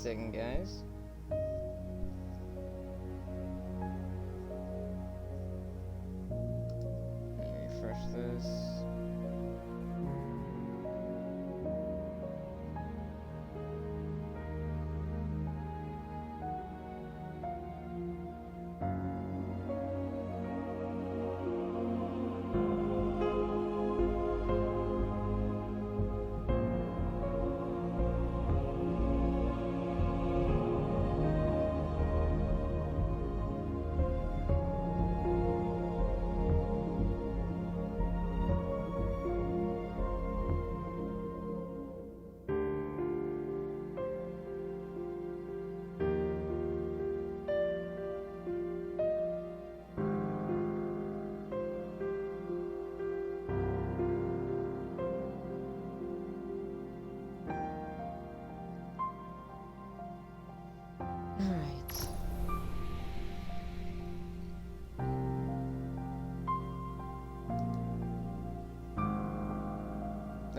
second, guys. Let me refresh this.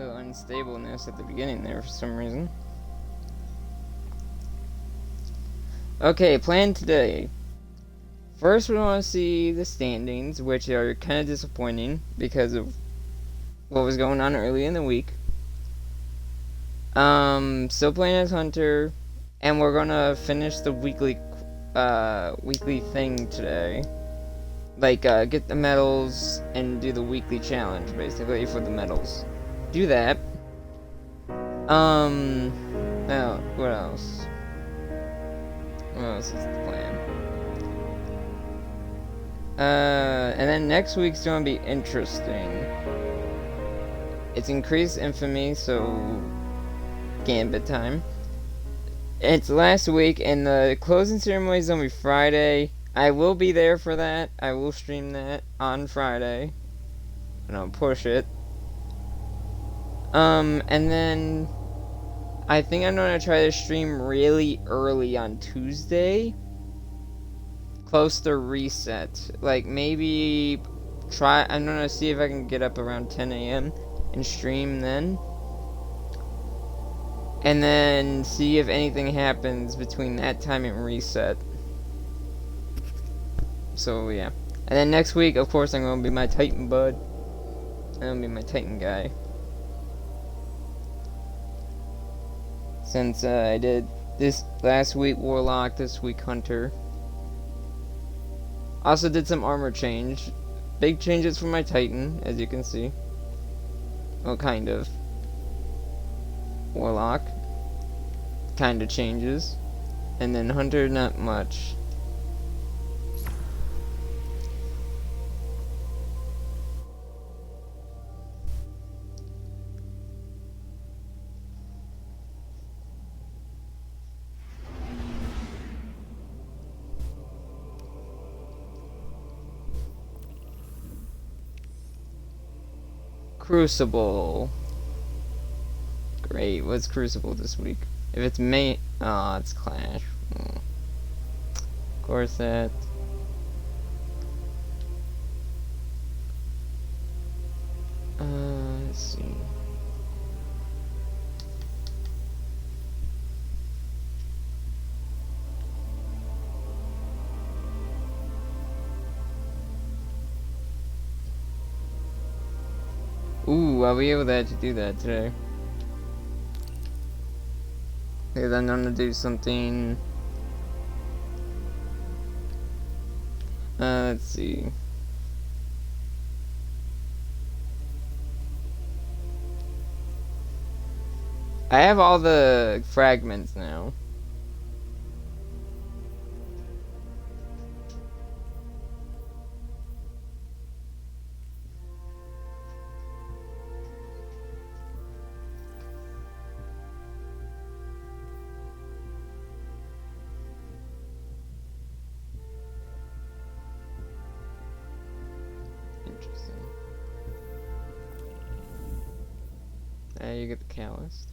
Unstableness at the beginning there for some reason. Okay, plan today. First, we want to see the standings, which are kind of disappointing because of what was going on early in the week. Still playing as Hunter, and we're gonna finish the weekly thing today. Like, get the medals and do the weekly challenge, basically, for the medals. Do that. Now, what else? What else is the plan? And then next week's gonna be interesting. It's increased infamy, so Gambit time. It's last week, and the closing ceremony is gonna be Friday. I will be there for that. I will stream that on Friday. And I'll push it. And then I think I'm gonna try to stream really early on Tuesday. Close to reset. Like, maybe I'm gonna see if I can get up around 10 a.m. and stream then. And then see if anything happens between that time and reset. So, yeah. And then next week, of course, I'm gonna be my Titan bud. I'm gonna be my Titan guy. Since I did this last week Warlock, this week Hunter. Also did some armor change. Big changes for my Titan, as you can see. Well, kind of. Warlock. Kind of changes. And then Hunter, not much. Crucible. Great. What's Crucible this week? If it's main, oh, it's Clash. Of course that. Let's see. Ooh, I'll be able to do that today. Because I'm gonna do something. Let's see. I have all the fragments now. Interesting. You get the Calloused.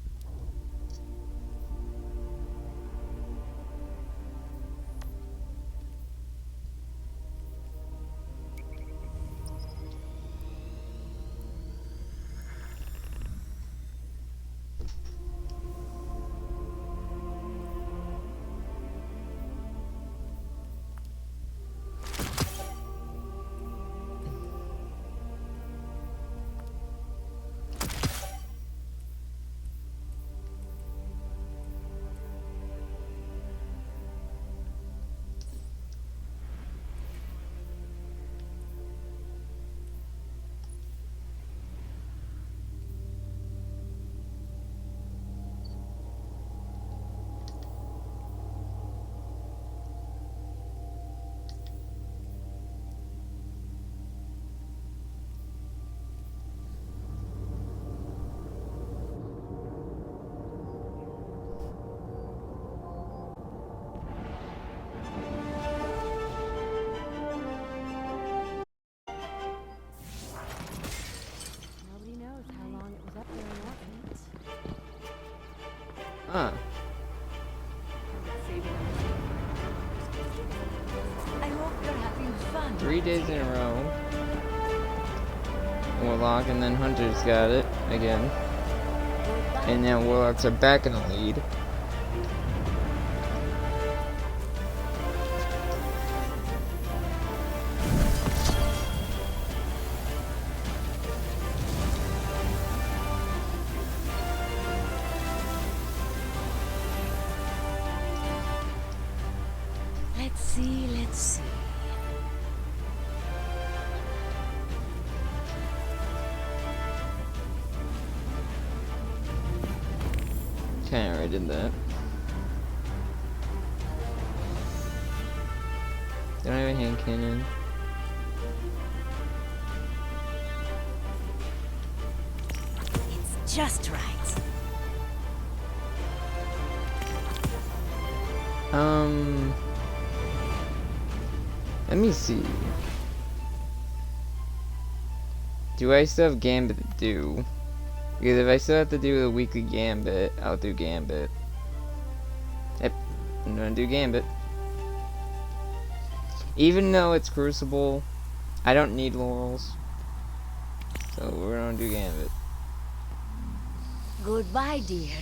Huh. I hope you're having fun. 3 days in a row. Warlock, and then Hunter's got it again. And now Warlocks are back in the lead. Let's see. Okay, I already did that. Don't have a hand cannon. It's just right. Let me see. Do I still have Gambit to do? Because if I still have to do the weekly Gambit, I'll do Gambit. Yep, I'm gonna do Gambit. Even though it's Crucible, I don't need laurels. So we're gonna do Gambit. Goodbye, dear.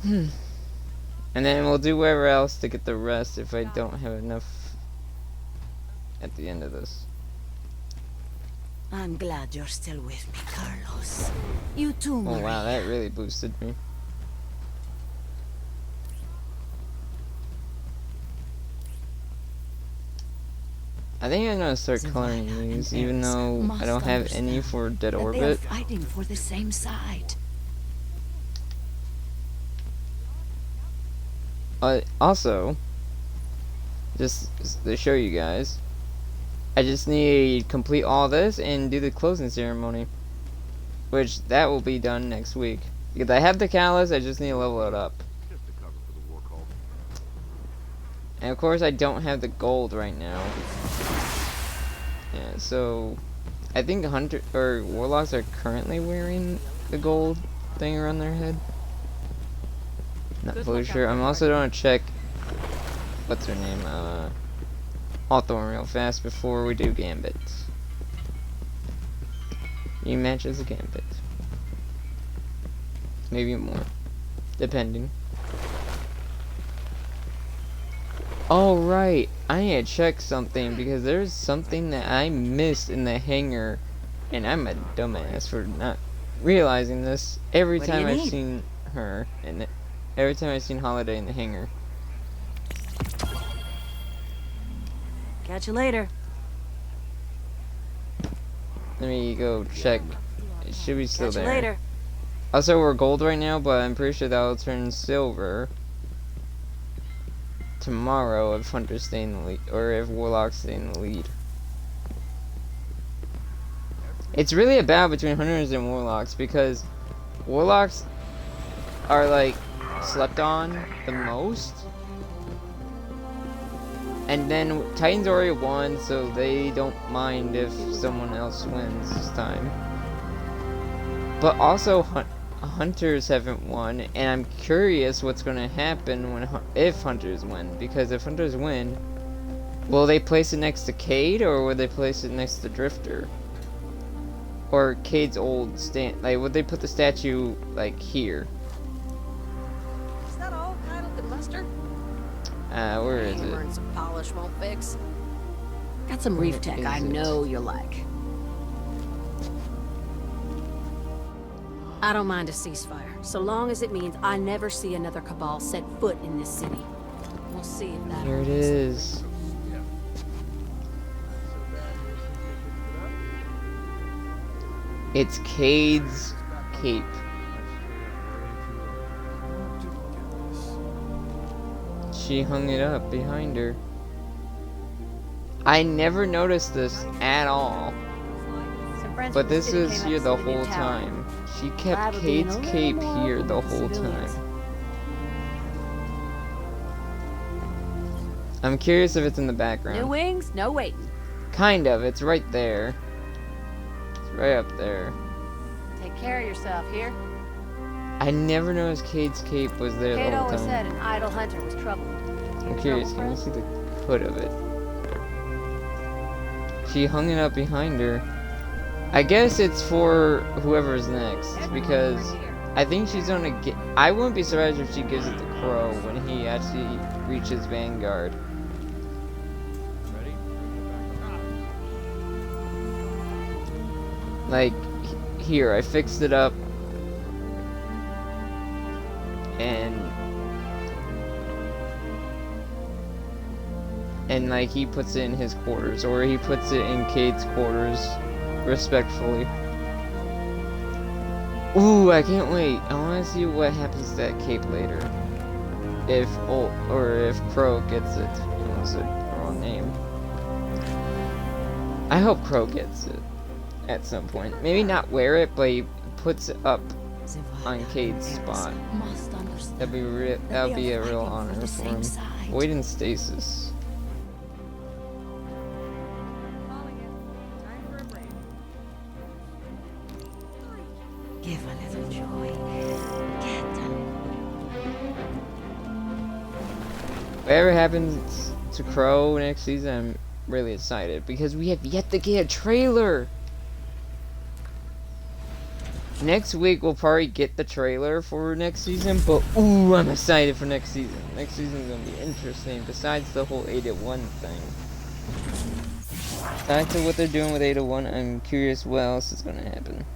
And then we'll do whatever else to get the rest if I don't have enough at the end of this. I'm glad you're still with me, Carlos. You too, Maria. Oh wow, that really boosted me. I think I'm gonna start coloring these, even though I don't have any for Dead Orbit. They are fighting for the same side. Also, just to show you guys, I just need to complete all this and do the closing ceremony, which that will be done next week. Because I have the callus, I just need to level it up. And of course I don't have the gold right now. Yeah, so I think Hunter or Warlocks are currently wearing the gold thing around their head. Not fully sure. I'm also gonna check what's her name, Hawthorne real fast before we do Gambit. You matches a Gambit. Maybe more. Depending. Oh right, I need to check something because there's something that I missed in the hangar, and I'm a dumbass for not realizing this every time I've seen her, and every time I've seen Holiday in the hangar. Catch you later. Let me go check. It should be still Catch you there. later. Also, we're gold right now, but I'm pretty sure that'll turn silver tomorrow if Hunters stay in the lead, or if Warlocks stay in the lead. It's really a battle between Hunters and Warlocks because Warlocks are like slept on the most, and then Titans already won, so they don't mind if someone else wins this time. But also Hunters haven't won, and I'm curious what's going to happen when if Hunters win, because if Hunters win, will they place it next to Cade, or will they place it next to Drifter? Or Cade's old stand, like would they put the statue like here? Is that all Kyle can muster? Where is Hammer it? and some polish won't fix. Got some reef tech I know you'll like. I don't mind a ceasefire, so long as it means I never see another Cabal set foot in this city. We'll see if that Here it happens. is. It's Cade's cape. She hung it up behind her. I never noticed this at all. But this is here the whole time. She kept Cade's cape here the whole time. I'm curious if it's in the New background. wings, no waiting. Kind of, it's right there. It's right up there. Take care of yourself here. I never noticed Cade's cape was there the Kate whole always time. said an idle hunter was trouble. I'm curious, can you see the hood of it? She hung it up behind her. I guess it's for whoever's next, because I think she's gonna get... I wouldn't be surprised if she gives it to Crow when he actually reaches Vanguard. Like, here, I fixed it up. And like, he puts it in his quarters, or he puts it in Cade's quarters, respectfully. Ooh, I can't wait. I want to see what happens to that cape later. If Crow gets it. That's the wrong name. I hope Crow gets it at some point. Maybe not wear it, but he puts it up on Cade's spot. That'd be a real honor for him. Wait in stasis. Give a little joy. Get Whatever happens to Crow next season, I'm really excited because we have yet to get a trailer. Next week we'll probably get the trailer for next season, but ooh, I'm excited for next season. Next season is gonna be interesting. Besides the whole 8-1 thing, besides to what they're doing with 8-1, I'm curious what else is gonna happen.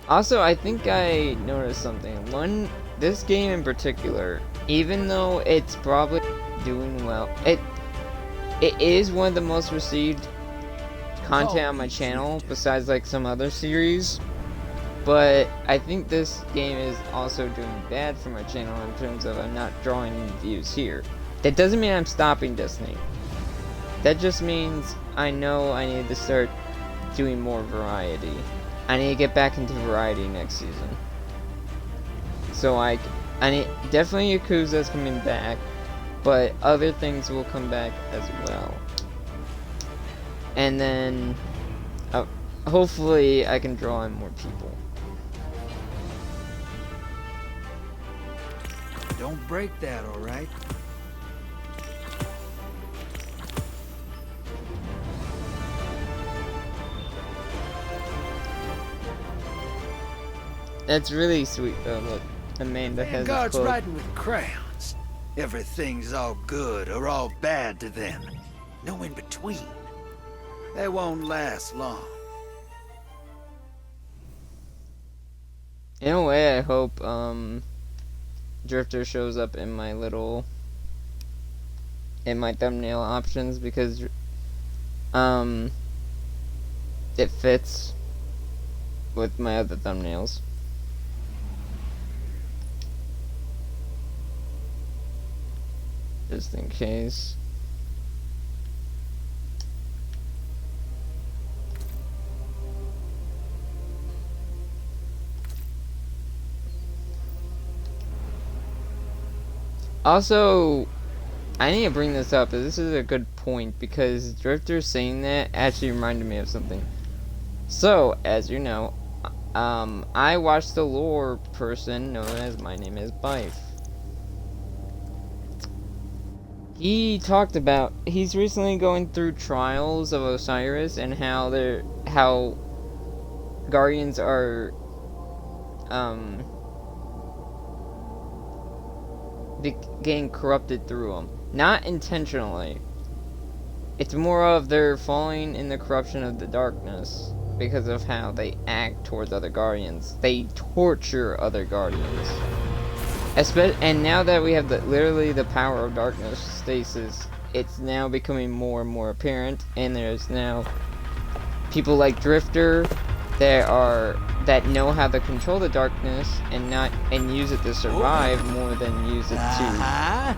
Also, I think I noticed something. This game in particular, even though it's probably doing well, it is one of the most received content on my channel, besides like some other series. But I think this game is also doing bad for my channel in terms of I'm not drawing any views here. That doesn't mean I'm stopping Destiny. That just means I know I need to start doing more variety. I need to get back into variety next season. So I need, definitely Yakuza's coming back, but other things will come back as well. And then hopefully I can draw in more people. Don't break that, all right? That's really sweet though. Look, Amanda has a Vanguard's quote. riding with crayons. Everything's all good or all bad to them. No in between. They won't last long. In a way, I hope Drifter shows up in my thumbnail options, because it fits with my other thumbnails. Just in case. Also, I need to bring this up. This is a good point, because Drifter saying that actually reminded me of something. So, as you know, I watched the lore person known as My Name is Bife. He talked about he's recently going through Trials of Osiris and how Guardians are getting corrupted through them. Not intentionally. It's more of they're falling in the corruption of the darkness because of how they act towards other Guardians. They torture other Guardians. And now that we have literally the power of darkness stasis, it's now becoming more and more apparent, and there's now people like Drifter that know how to control the darkness and use it to survive more than use it to.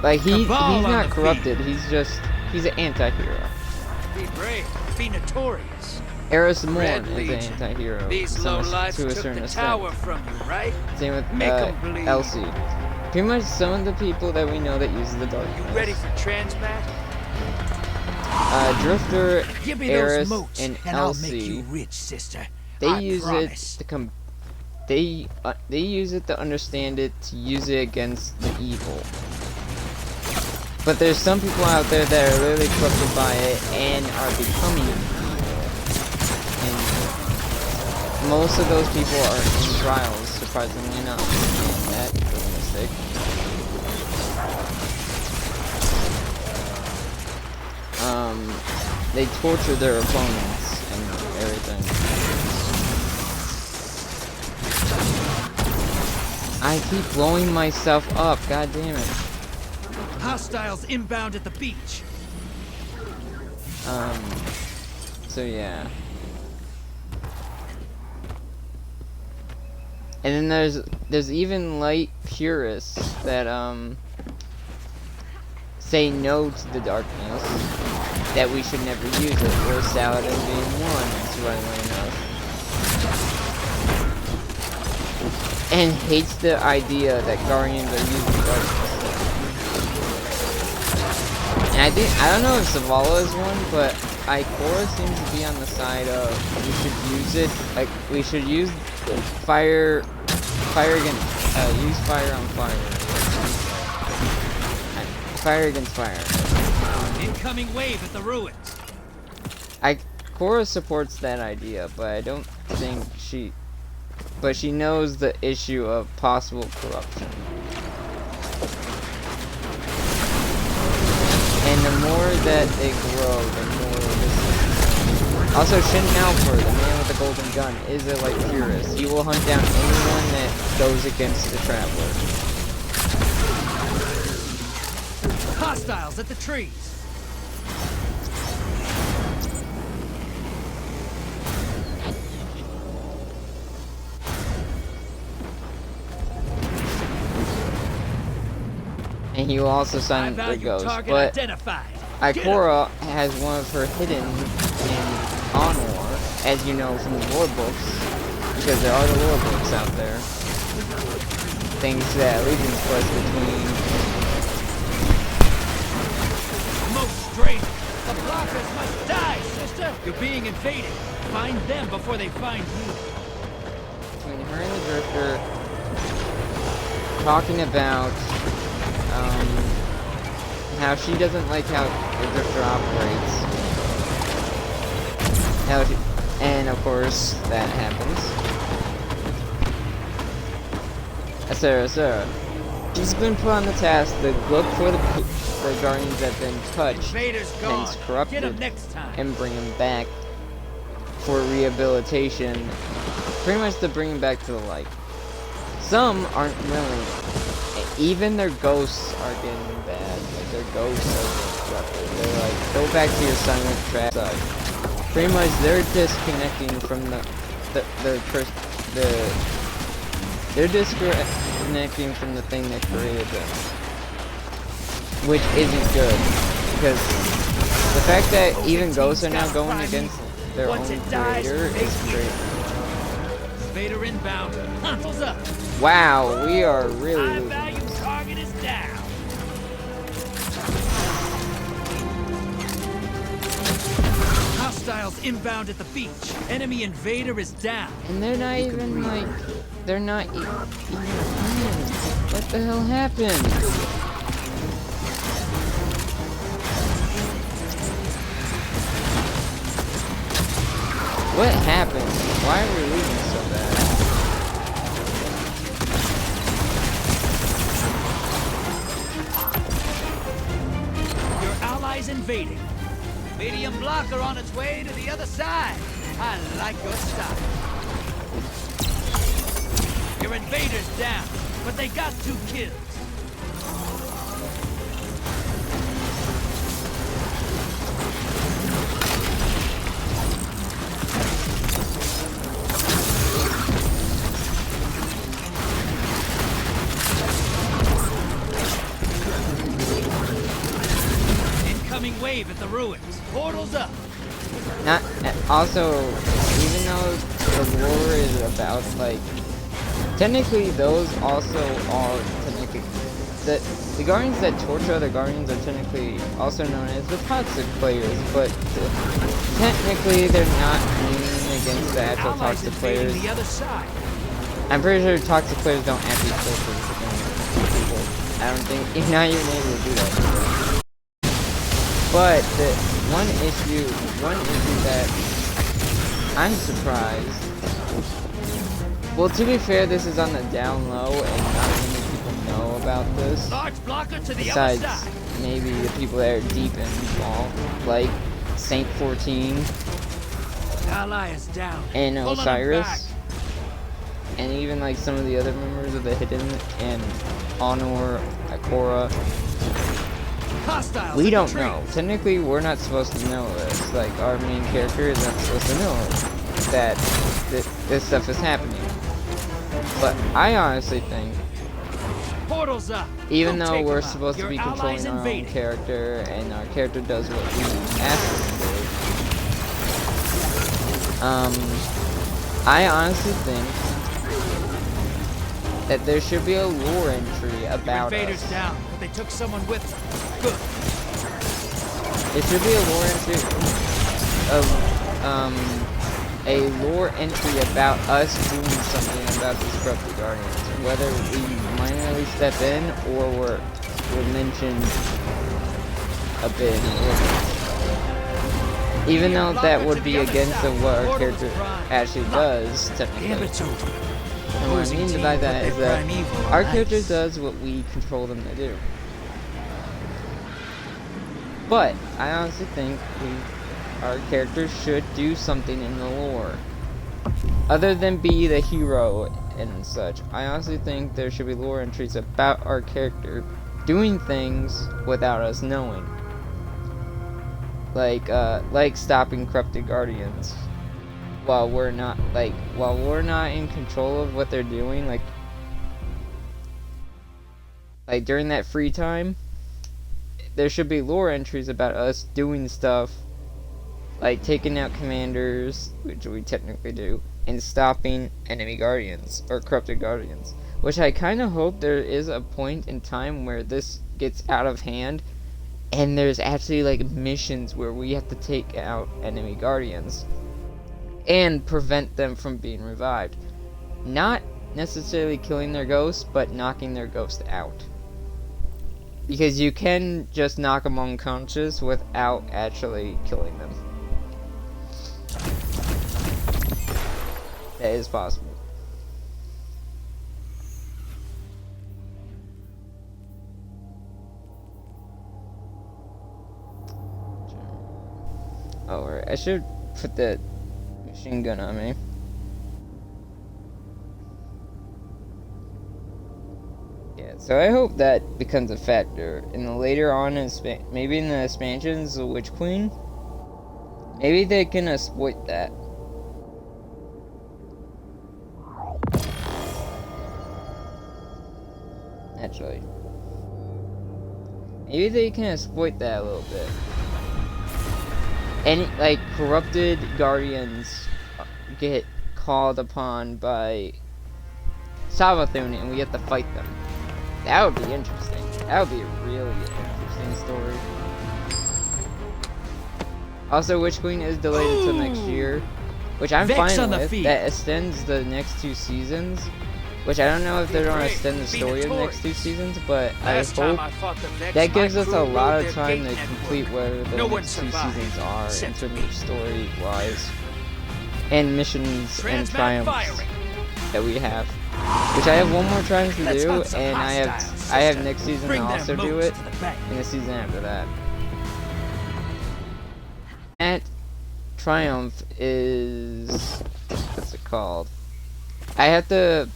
Like he's not corrupted. He's an anti-hero. Be brave, be notorious. Eris Morn is an anti-hero These to a lowlifes took certain the extent. tower from you, right? Same with Make 'em believe. Elsie. Pretty much some of the people that we know that use the darkness. You ready for transmat? Drifter, Give me Eris, those moats, and I'll make you Elsie, rich, sister. they I use promise. it to they use it to understand it, to use it against the evil. But there's some people out there that are literally corrupted by it and are becoming evil. And most of those people are in trials, surprisingly enough. And that was a mistake. They torture their opponents and everything. I keep blowing myself up, god damn it. Hostiles inbound at the beach. So yeah. And then there's even light purists that say no to the darkness, that we should never use it, or Saladin being one, surprisingly enough. And hates the idea that Guardians are using darkness. And I don't know if Zavala is one, but Ikora seems to be on the side of we should use it, like we should use fire against use fire on fire. Fire against fire. Incoming wave at the ruins. Ikora supports that idea, but I don't think she knows the issue of possible corruption. And the more that they grow, the more this. Also, Shin Malphur, the man with the golden gun, is a light purist. He will hunt down anyone that goes against the Traveler. Hostiles at the trees. And he will also silence their ghosts. But Ikora has one of her hidden in Honor, as you know from the lore books, because there are the lore books out there. Things that Legion's place between. Most straight. The blockers must die, sister. You're being invaded. Find them before they find you. Between her and the Drifter, talking about how she doesn't like how the Drifter operates. And of course, that happens. Sarah. She's been put on the task to look for the Guardians that have been touched and corrupted and bring them back for rehabilitation. Pretty much to bring them back to the light. Some aren't willing. Even their ghosts are getting bad. Like their ghosts are corrupted. They're like, go back to your silent track. Pretty much they're disconnecting from they're disconnecting from the thing that created them. Which isn't good. Because the fact that even ghosts are now going against their own creator is great. Vader inbound. Consoles up. Wow, we are really losing. High value target is down. Hostiles inbound at the beach. Enemy invader is down. And they're not even like, they're not even. What the hell happened? What happened? Why are we losing so bad? Your allies invading. Medium blocker on its way to the other side. I like your style. Your invaders down, but they got 2 kills. Wave at the ruins. Portals up. Not also, even though the lore is about like, technically those also are technically the Guardians that torture other Guardians are technically also known as the toxic players, but technically they're not immune against the actual toxic players. The other side. I'm pretty sure toxic players don't actually torture people. I don't think you're not even able to do that. But the one issue that I'm surprised. Well, to be fair, this is on the down low, and not many people know about this. Large blocker to the Besides, other side. maybe the people that are deep in Wall, like Saint 14 Ally is down. and Pulling him Osiris, back. and even like some of the other members of the Hidden and Honor, Ikora. Hostiles We in don't retreat. know. Technically, we're not supposed to know this. Like, our main character is not supposed to know that this stuff is happening. But I honestly think, Portals up. even Go though take we're 'em out. supposed to Your be allies controlling our own invading. character, and our character does what we ask him to do, I honestly think that there should be a lore entry about Invaders us. down. They took someone with them. Good. There should be a lore entry of, a lore entry about us doing something about these corrupted guardians. Whether we minorly step in or we're mentioned a bit in the lore. Even though that would be against what our character actually does, technically. Damn it's over. And what I mean by that is that our character does what we control them to do. But I honestly think our character should do something in the lore. Other than be the hero and such, I honestly think there should be lore entries about our character doing things without us knowing. Like stopping corrupted guardians. While we're not in control of what they're doing, like during that free time, there should be lore entries about us doing stuff like taking out commanders, which we technically do, and stopping enemy guardians or corrupted guardians. Which I kind of hope there is a point in time where this gets out of hand and there's actually like missions where we have to take out enemy guardians and prevent them from being revived. Not necessarily killing their ghosts, but knocking their ghost out. Because you can just knock them unconscious without actually killing them. That is possible. Oh, right. I should put that machine gun on me. Yeah, so I hope that becomes a factor in the later on maybe in the expansions of Witch Queen. Maybe they can exploit that. Actually, maybe they can exploit that a little bit. Any like corrupted guardians get called upon by Savathun and we have to fight them. That would be interesting. That would be a really interesting story. Also, Witch Queen is delayed until next year, which I'm Vex fine on the with. feet. That extends the next 2 seasons, which I don't know if they're gonna extend the story of the next 2 seasons, but I Last time hope I fought the Vex, that my gives us crew a lot rode of their time gate to and complete whatever the no one next 2 survived, seasons are in except terms me. of story-wise, and missions and Transmat triumphs firing. that we have. Which I have one more triumph to Let's do, hunt some and I hostiles, have sister. next season Bring to their also do moats it, to the bank. and the season after that. That triumph is, what's it called? I have to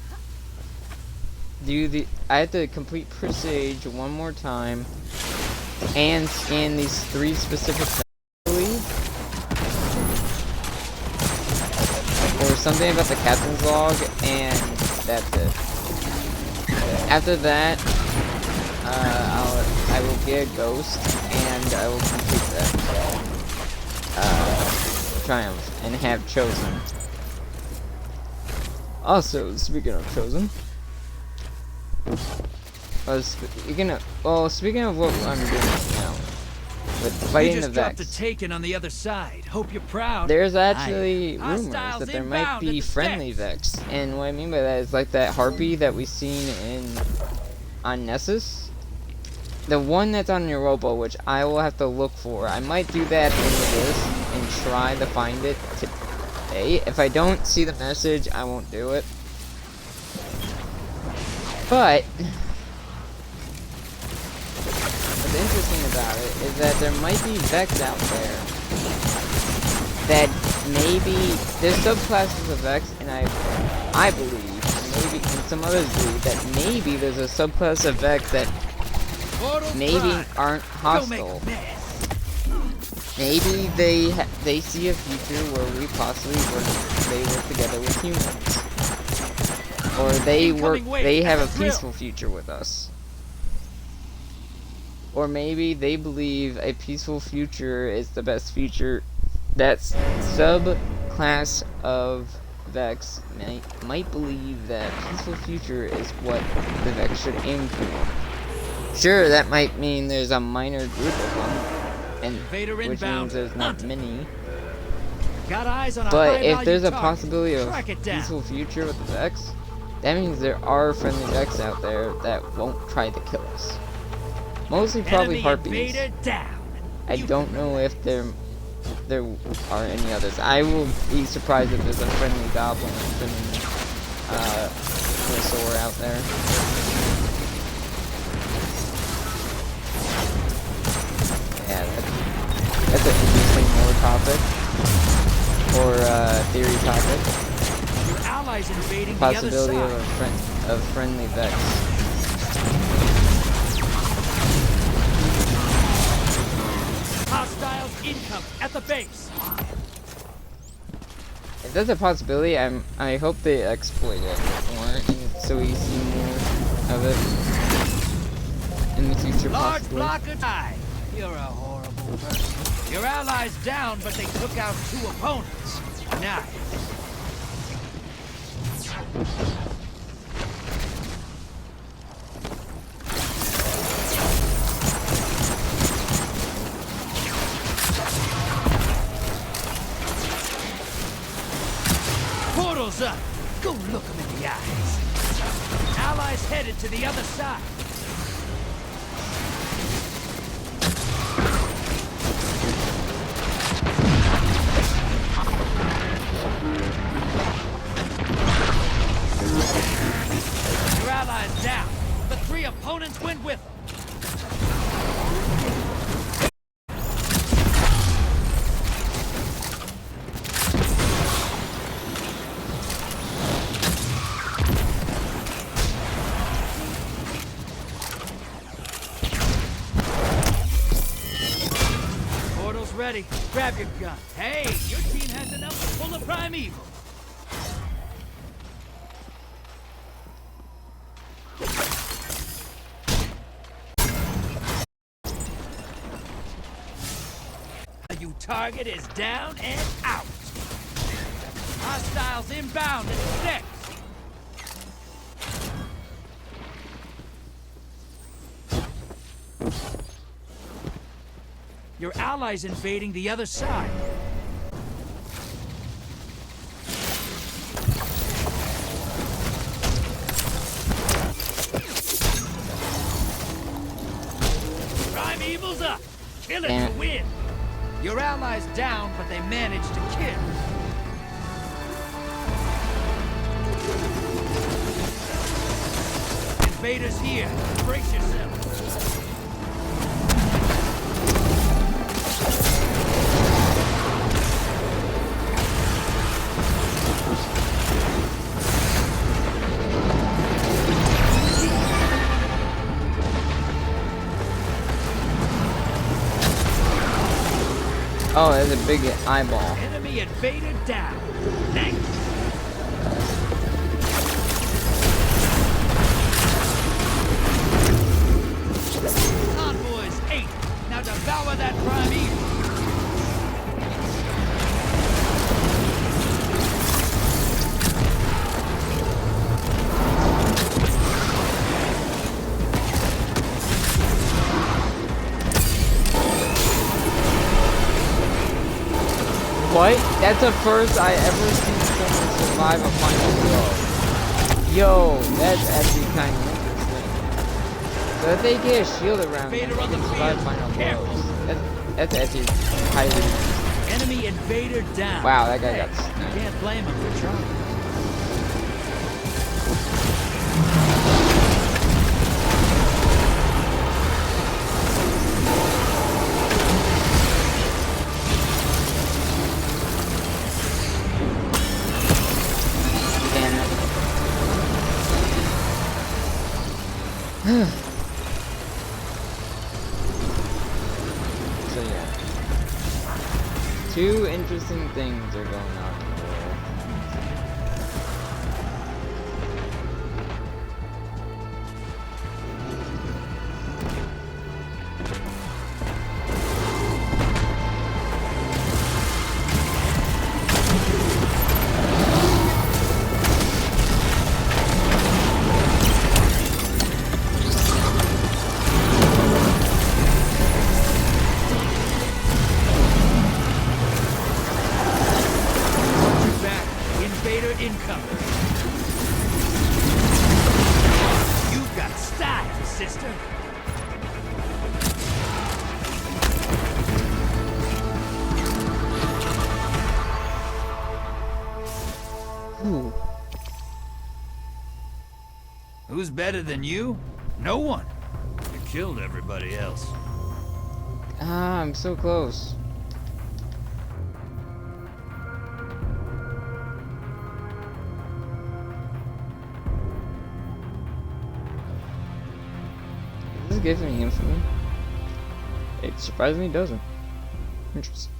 complete Presage one more time and scan these 3 specific things, I believe. Or something about the captain's log, and that's it. After that, I will get a ghost, and I will complete that triumph and have chosen. Also, speaking of chosen, Speaking of what I'm doing right now, with We fighting the just dropped Vex, the Taken on the other side. Hope you're proud. there's actually rumors Hostiles that there might inbound be at the friendly steps. Vex, and what I mean by that is like that harpy that we seen on Nessus. The one that's on Europa, which I will have to look for. I might do that in this and try to find it today. If I don't see the message, I won't do it. But what's interesting about it is that there might be Vex out there that maybe there's subclasses of Vex, and I believe, and maybe and some others believe that maybe there's a subclass of Vex that maybe aren't hostile. Maybe they see a future where we possibly work together with humans, or they have a peaceful future with us, or maybe they believe a peaceful future is the best future. That subclass of Vex might believe that peaceful future is what the Vex should aim for. Sure, that might mean there's a minor group of them, which means there's not many. Got eyes on a But if high-value there's a target. possibility of Track it down. peaceful future with the Vex, that means there are friendly Vex out there that won't try to kill us. Mostly probably Enemy harpies. invader down. I don't know if there are any others. I will be surprised if there's a friendly goblin or friendly Dinosaur out there. Yeah, that's an interesting more topic. Or theory topic. Your allies invading the other Possibility side. of friendly Vex. Hostiles incoming at the base. If that's a possibility, I hope they exploit it more, and so we see more of it in the future. Large Possibly. block of die. You're a horrible person. Your allies down, but they took out 2 opponents. Nice. Portals up. Go look them in the eyes. Allies headed to the other side. Your allies down. The 3 opponents went with them. Portal's ready. Grab your gun. Hey, your team has enough to pull a primeval. You target is down and out. Hostiles inbound at the steps. Your allies invading the other side. Primeval's up. Kill it to win. Your allies down, but they managed to kill. Invaders here. Brace yourself. Oh, there's a big eyeball. Enemy invader down. Thanks. Convoys 8. Now devour that primeval. That's the first I ever seen someone survive a final blow. Yo, that's actually kind of interesting. So if they get a shield around them, they can survive final blows. That's actually highly interesting. Enemy invader down. Wow, that guy got sniped. Can't blame him for trying. So yeah, two interesting things are going on in the world. You've got style, sister. Ooh. Who's better than you? No one. You killed everybody else. Ah, I'm so close. Does this give me infamy? It surprisingly doesn't. Interesting.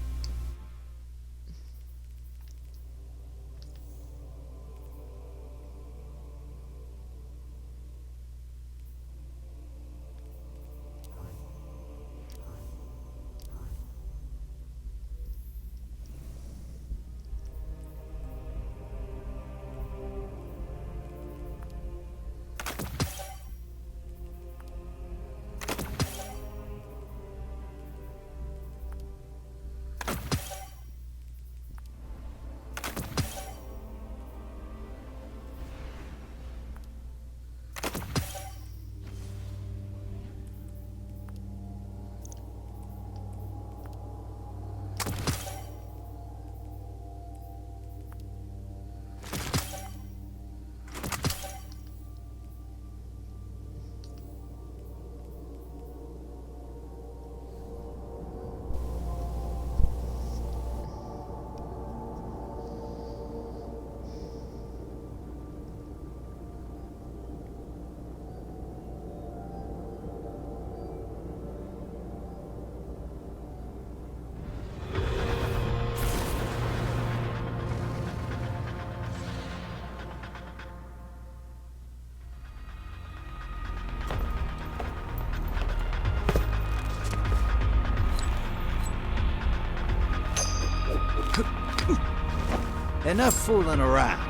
Enough fooling around.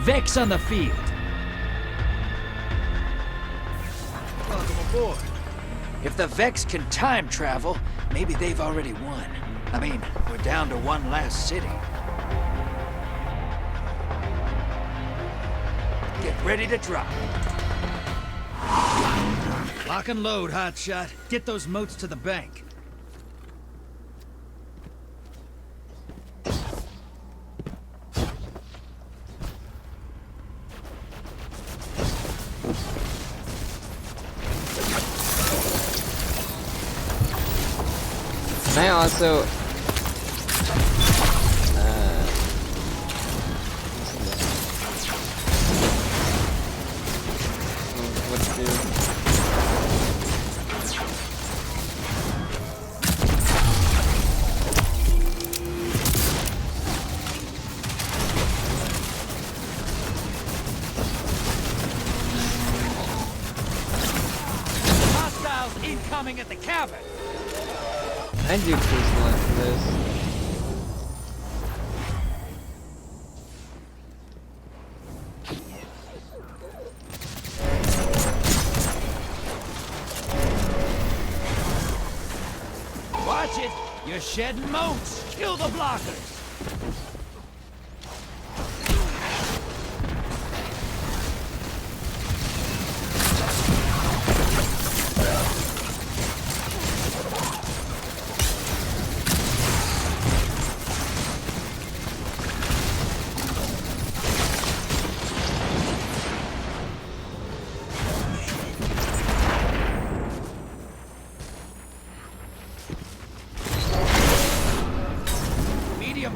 Vex on the field. Welcome aboard. If the Vex can time travel, maybe they've already won. I mean, we're down to one last city. Get ready to drop. Lock and load, hotshot. Get those moats to the bank. And I also what to do. Hostiles incoming at the cabin. I do crucible after this. Watch it! You're shedding moats! Kill the blockers!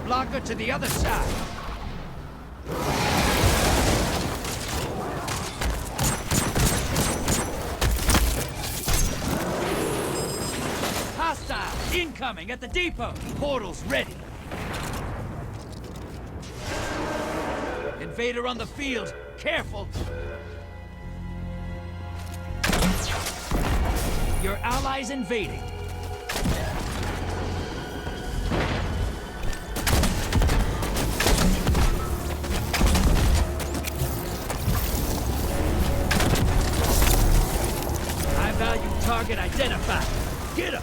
Blocker to the other side. Hostile incoming at the depot. Portals ready. Invader on the field. Careful. Your allies invading. Target identified. Get him!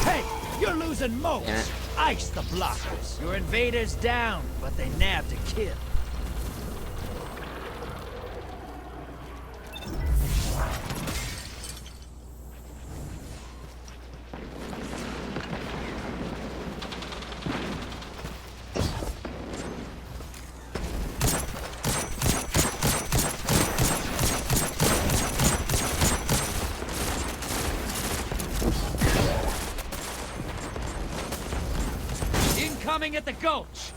Hey, you're losing most. Yeah. Ice the blockers. Your invaders down, but they nabbed a kill. Coming at the gulch.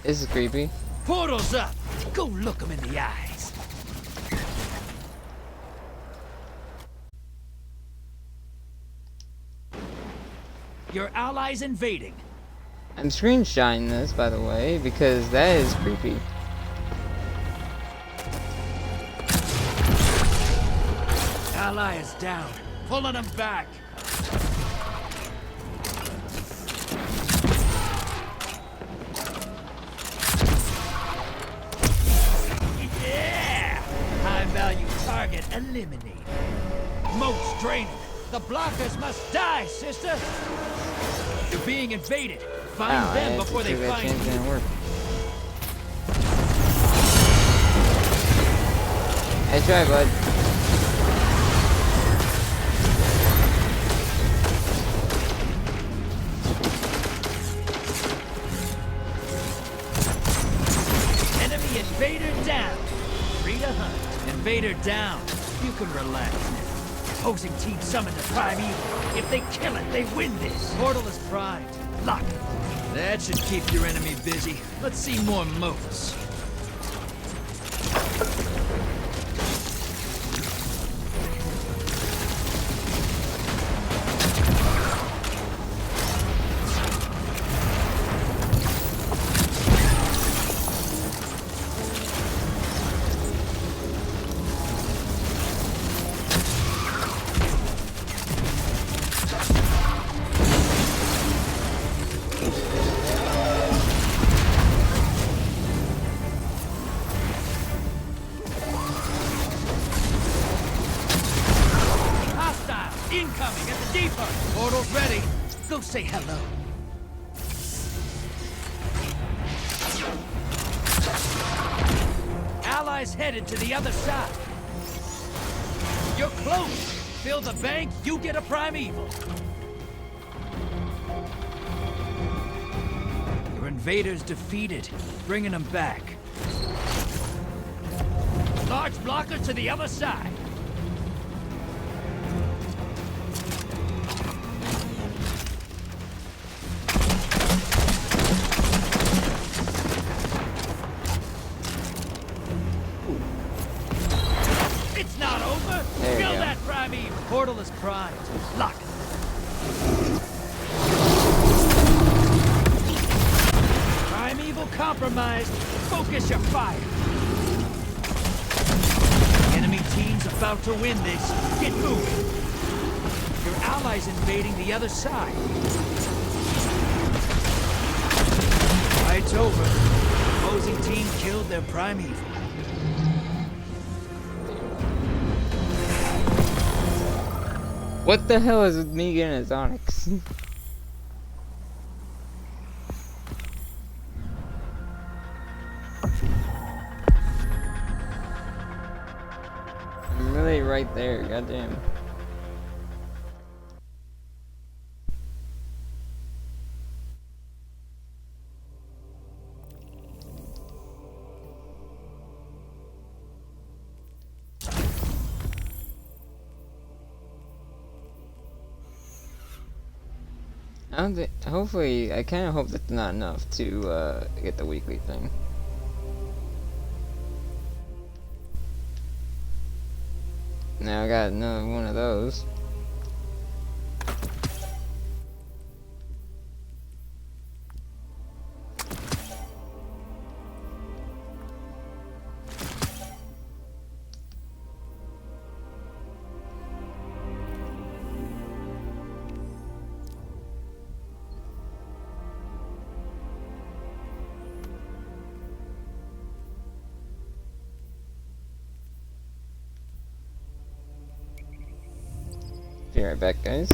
This is creepy. Portals up. Go look them in the eyes. Your allies invading. I'm screenshotting this, by the way, because that is creepy. Ally is down. Pulling them back. Value target eliminated. Moats draining. The blockers must die, sister. You're being invaded. Find them before they find you. Didn't work. Nice try, bud. Enemy invader down. Free to hunt. Invader down. You can relax now. Opposing team summoned the primeval. If they kill it, they win this. Portal is primed. Lock it. That should keep your enemy busy. Let's see more moats. Incoming at the depot. Portal's ready. Go say hello. Allies headed to the other side. You're close. Fill the bank, you get a primeval. Your invaders defeated. Bringing them back. Large blocker to the other side. It's not over. Kill that primeval. Portal is primed. Lock it. Primeval compromised. Focus your fire. Enemy team's about to win this. Get moving. Your allies invading the other side. Fight's over. Opposing team killed their primeval. What the hell is with me getting a Onyx? I'm really right there, goddamn. I don't think, hopefully, I kind of hope that's not enough to get the weekly thing. Now I got another one of those. Be right back, guys.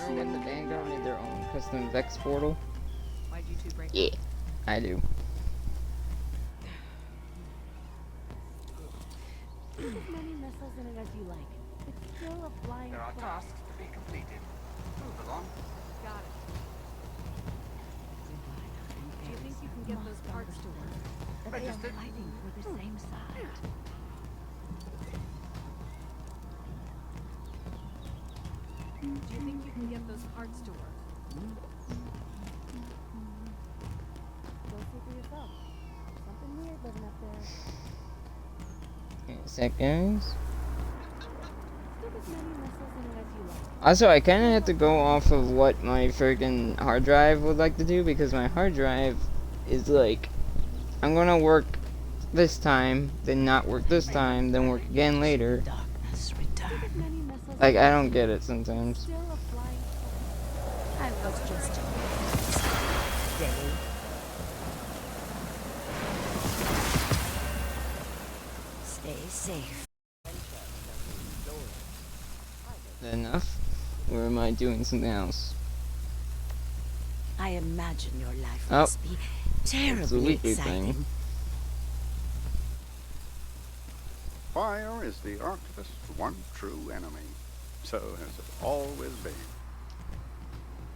Remember when the Vanguard made their own custom Vex portal? Why'd you two break? Yeah, I do. Put as many missiles in it as you like. It's still a flying There are flag. tasks to be completed. Move along. Got it. Do you think you can get those parts to work? But they are Registered. fighting for the same side. Do you think you can get those parts to work? Go see for yourself. Something weird living up there. Wait a sec, guys. Stick as many missiles in it as you like. Also, I kind of have to go off of what my friggin' hard drive would like to do, because my hard drive is like, I'm gonna work this time, then not work this time, then work again later. Darkness return. As many missiles Like, in I it don't get it sometimes. still a flying flag. I was just day. Stay safe. Is that enough? Or am I doing something else? I imagine your life Oh, must be It's a terribly weekly exciting. thing. Fire is the archivist's one true enemy. So has it always been.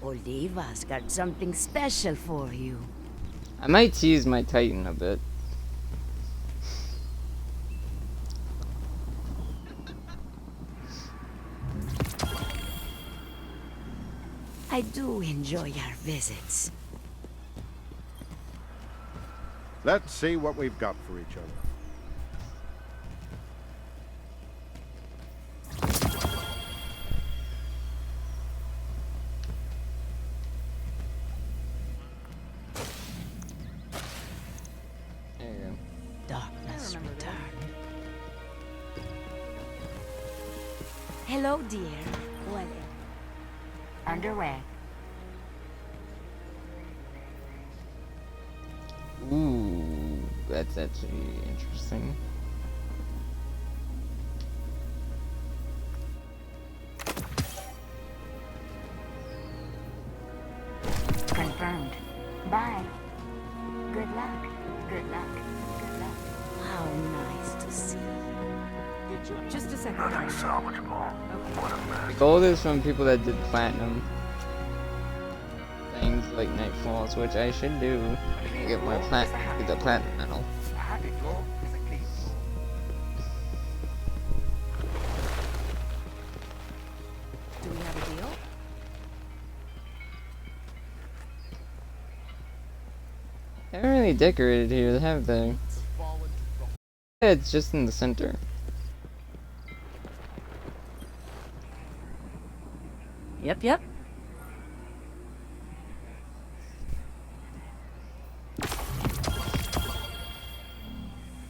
Oliva's got something special for you. I might tease my Titan a bit. I do enjoy our visits. Let's see what we've got for each other. There you go. Darkness return. Hello, dear. Well, underway. Ooh, that's actually interesting. Confirmed. Bye. Good luck. Good luck. Good luck. How nice to see you. Just a second. The gold is from people that did platinum things like Nightfalls, which I should do to get my get the platinum medal. A happy floor is a clean floor. Do we have a deal? They haven't really decorated here, have they? Yeah, it's just in the center. Yep.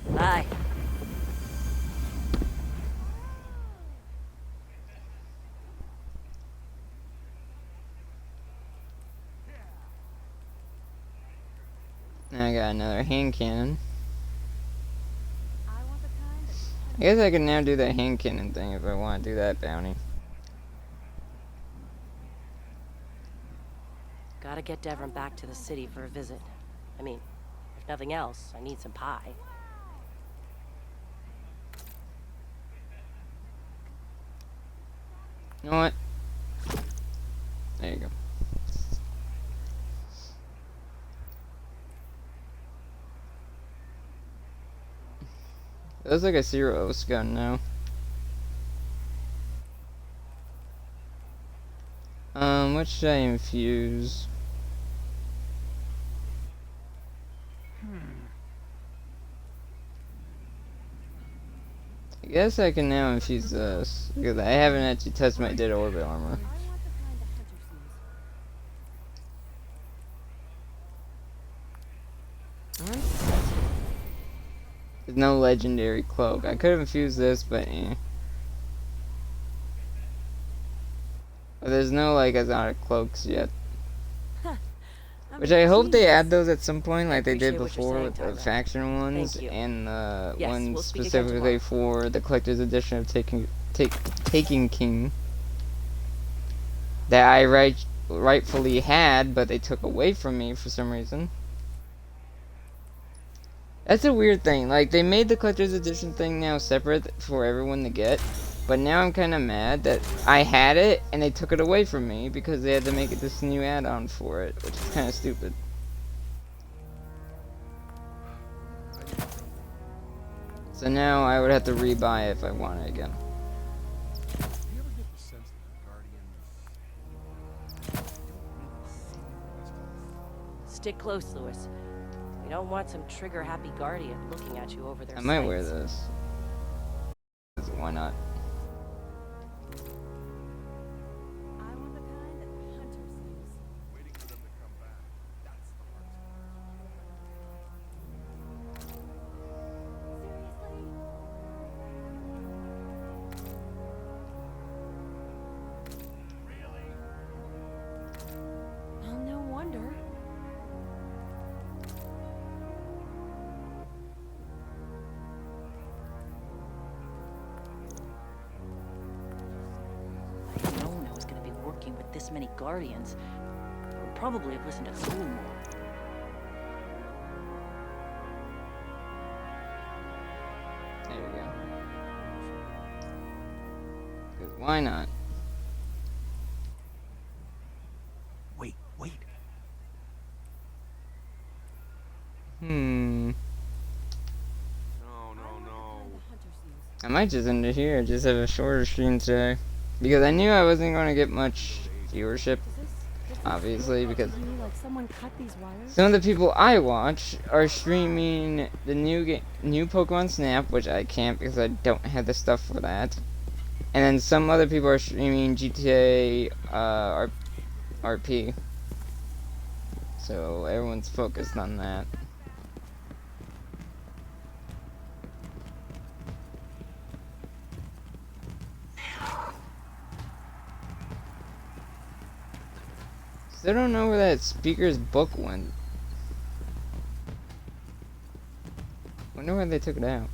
Bye. Now I got another hand cannon. I want the kind that I guess I can now do that hand cannon thing if I want to do that bounty. Gotta get Devon back to the city for a visit. I mean, if nothing else, I need some pie. You know what? There you go. It looks like a Zero gun now. What should I infuse? I guess I can now infuse this, because I haven't actually touched my dead orbit armor. I want the kind the hunters use. There's no legendary cloak. I could have infused this, but eh. But there's no like exotic cloaks yet. Which I hope they add those at some point, like they did Appreciate what you're before with saying, the Tyler. faction ones Thank you. and the Yes, ones we'll speak again specifically tomorrow. for the collector's edition of Taking King that I rightfully had, but they took away from me for some reason. That's a weird thing. Like, they made the collector's edition thing now separate for everyone to get, but now I'm kind of mad that I had it and they took it away from me because they had to make it this new add-on for it, which is kind of stupid. So now I would have to rebuy it if I want it again. Do you ever get the sense that the Guardians Stick close, Lewis. We don't want some trigger-happy guardian looking at you over their I might wear sights. this. 'Cause why not? I want the kind that the hunters use. waiting for them to come back? That's the hard Seriously? Well, no wonder. If I'd known I was going to be working with this many guardians, I would probably have listened to school more. There we go. 'Cause why not? Hmm. No, no, no. I might just end it here. Just have a shorter stream today. Because I knew I wasn't going to get much viewership. Obviously, because Like someone cut these wires? some of the people I watch are streaming the new Pokemon Snap, which I can't because I don't have the stuff for that. And then some other people are streaming GTA RP. So everyone's focused on that. Still don't know where that speaker's book went. Wonder why they took it out.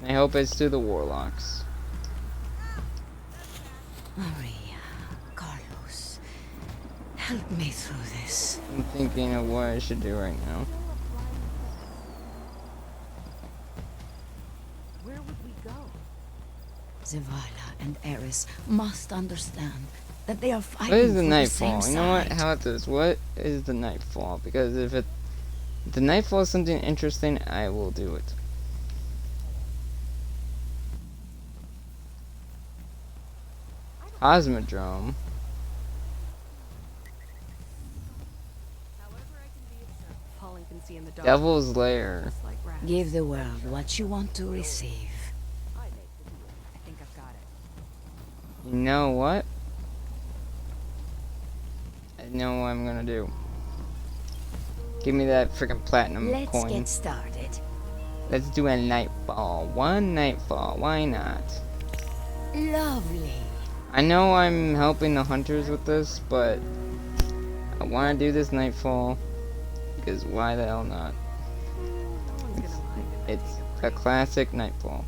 I hope it's to the Warlocks. Maria, Carlos, help me through this. I'm thinking of what I should do right now. Where would we go? Zavala and Eris must understand that they are fighting What is the for Nightfall? the same You know what? side. How about this? What is the Nightfall? Because if the Nightfall is something interesting, I will do it. Cosmodrome. Falling can see in the dark. Devil's Lair. Just like rats. Give the world what you want to receive. I make the deal. I think I've got it. You know what? I know what I'm gonna do. Give me that freaking platinum Let's coin. get started. Let's do a Nightfall. One Nightfall. Why not? Lovely. I know I'm helping the hunters with this, but I want to do this Nightfall because why the hell not? No one's gonna mind if I It's take a classic Nightfall.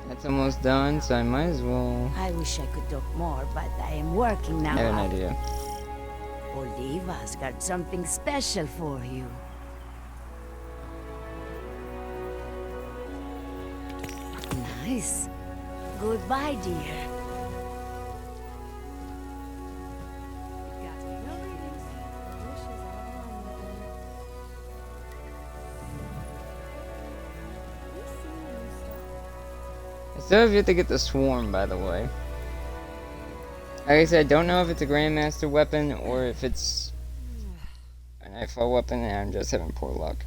That's almost done, so I might as well. I wish I could talk more, but I am working now. I have an idea. Oliva's got something special for you. Nice. Goodbye, dear. No readings. Wishes all on you. We've seen new stuff. I still have yet to get the Swarm, by the way. Like I said, I don't know if it's a Grandmaster weapon or if it's a Nightfall weapon and I'm just having poor luck.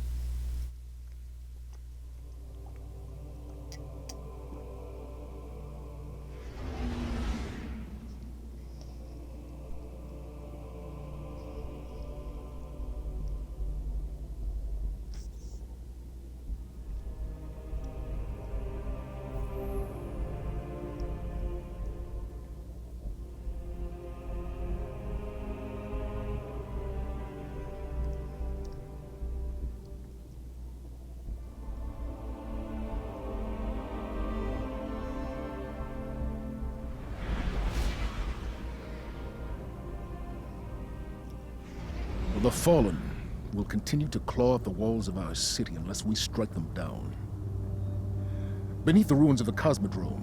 The Fallen will continue to claw at the walls of our city unless we strike them down. Beneath the ruins of the Cosmodrome,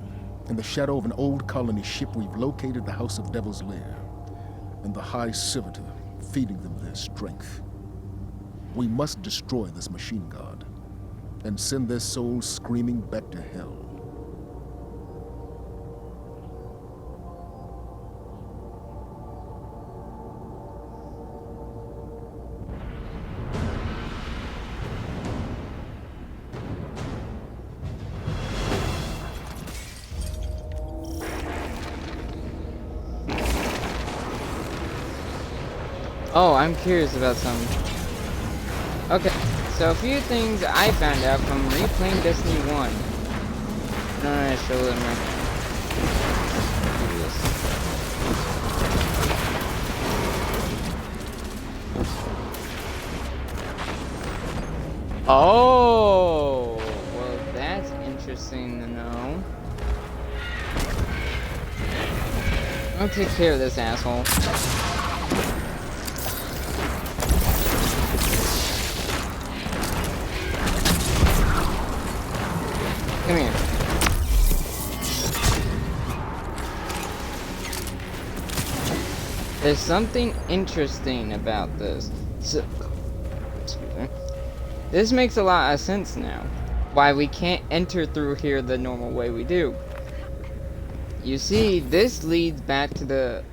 in the shadow of an old colony ship, we've located the House of Devil's Lair and the High Servitor, feeding them their strength. We must destroy this machine god and send their souls screaming back to hell. Oh, I'm curious about something. Okay, so a few things I found out from replaying Destiny 1. No, show them right now. Do this. Oh, well that's interesting to know. I'll take care of this asshole. Come here. There's something interesting about this. So, excuse me. This makes a lot of sense now. Why we can't enter through here the normal way we do. You see, this leads back to the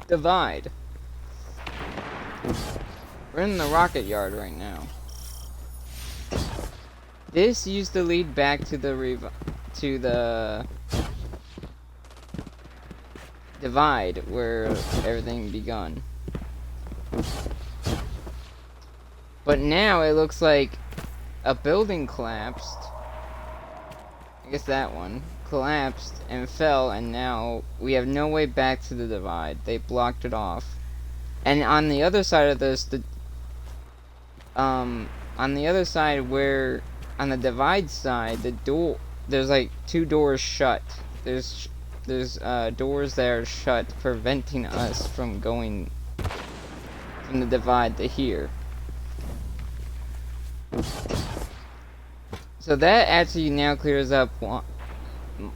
divide. We're in the rocket yard right now. This used to lead back to the divide where everything begun. But now it looks like a building collapsed. I guess that one collapsed and fell, and now we have no way back to the divide. They blocked it off. And on the other side of this, on the other side where on the divide side, there's like 2 doors shut. There's doors that are shut, preventing us from going from the divide to here. So that actually now clears up